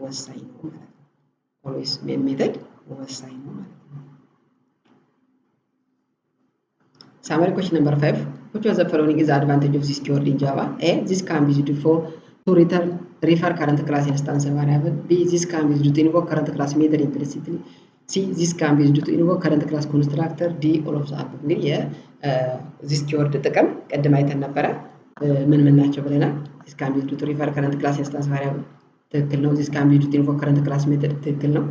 ወሳኝ ነው ማለት ነው። always main method ወሳኝ ነው ማለት ነው። Summary question number 5. Which of the following is the advantage of this keyword in Java? A. This can be used for to refer current class instance variable. B, this can be used to invoke current class method implicitly. C, this can be used to invoke current class constructor. D, all of the above። እንግዲህ this keyword ጥቅም ቀደም አይተን ነበረ። ምን ናቸው ብለናል? this can be used to refer current class instance variable ትክክል ነው። this can be used to invoke current class method ትክክል ነው።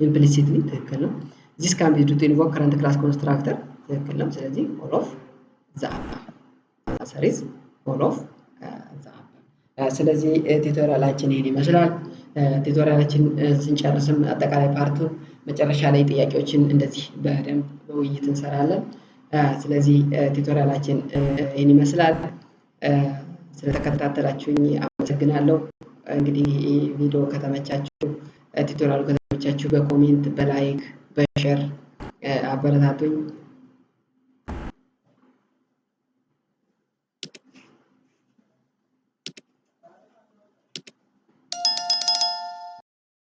implicitly ትክክል ነው። this can be used to invoke current class constructor ትክክል ነው። ስለዚህ all of the above answer is all of the above። ስለዚህ ቱቶሪያላችን ይሄን ይመስላል። ቱቶሪያላችን ስንጨርስም አጠቃላይ ፓርቱን መጨረሻ ላይ ጥያቄዎችን እንደዚህ በደንብ በውይይት እንሰራለን። ስለዚህ ቱቶሪያላችን ይሄን ይመስላል። ስለተከታተላችሁኝ አመሰግናለሁ። እንግዲህ ቪዲዮ ከተመቻችሁ ቱቶሪያሉ ከተመቻችሁ በኮሜንት በላይክ በሼር አበረታቱኝ።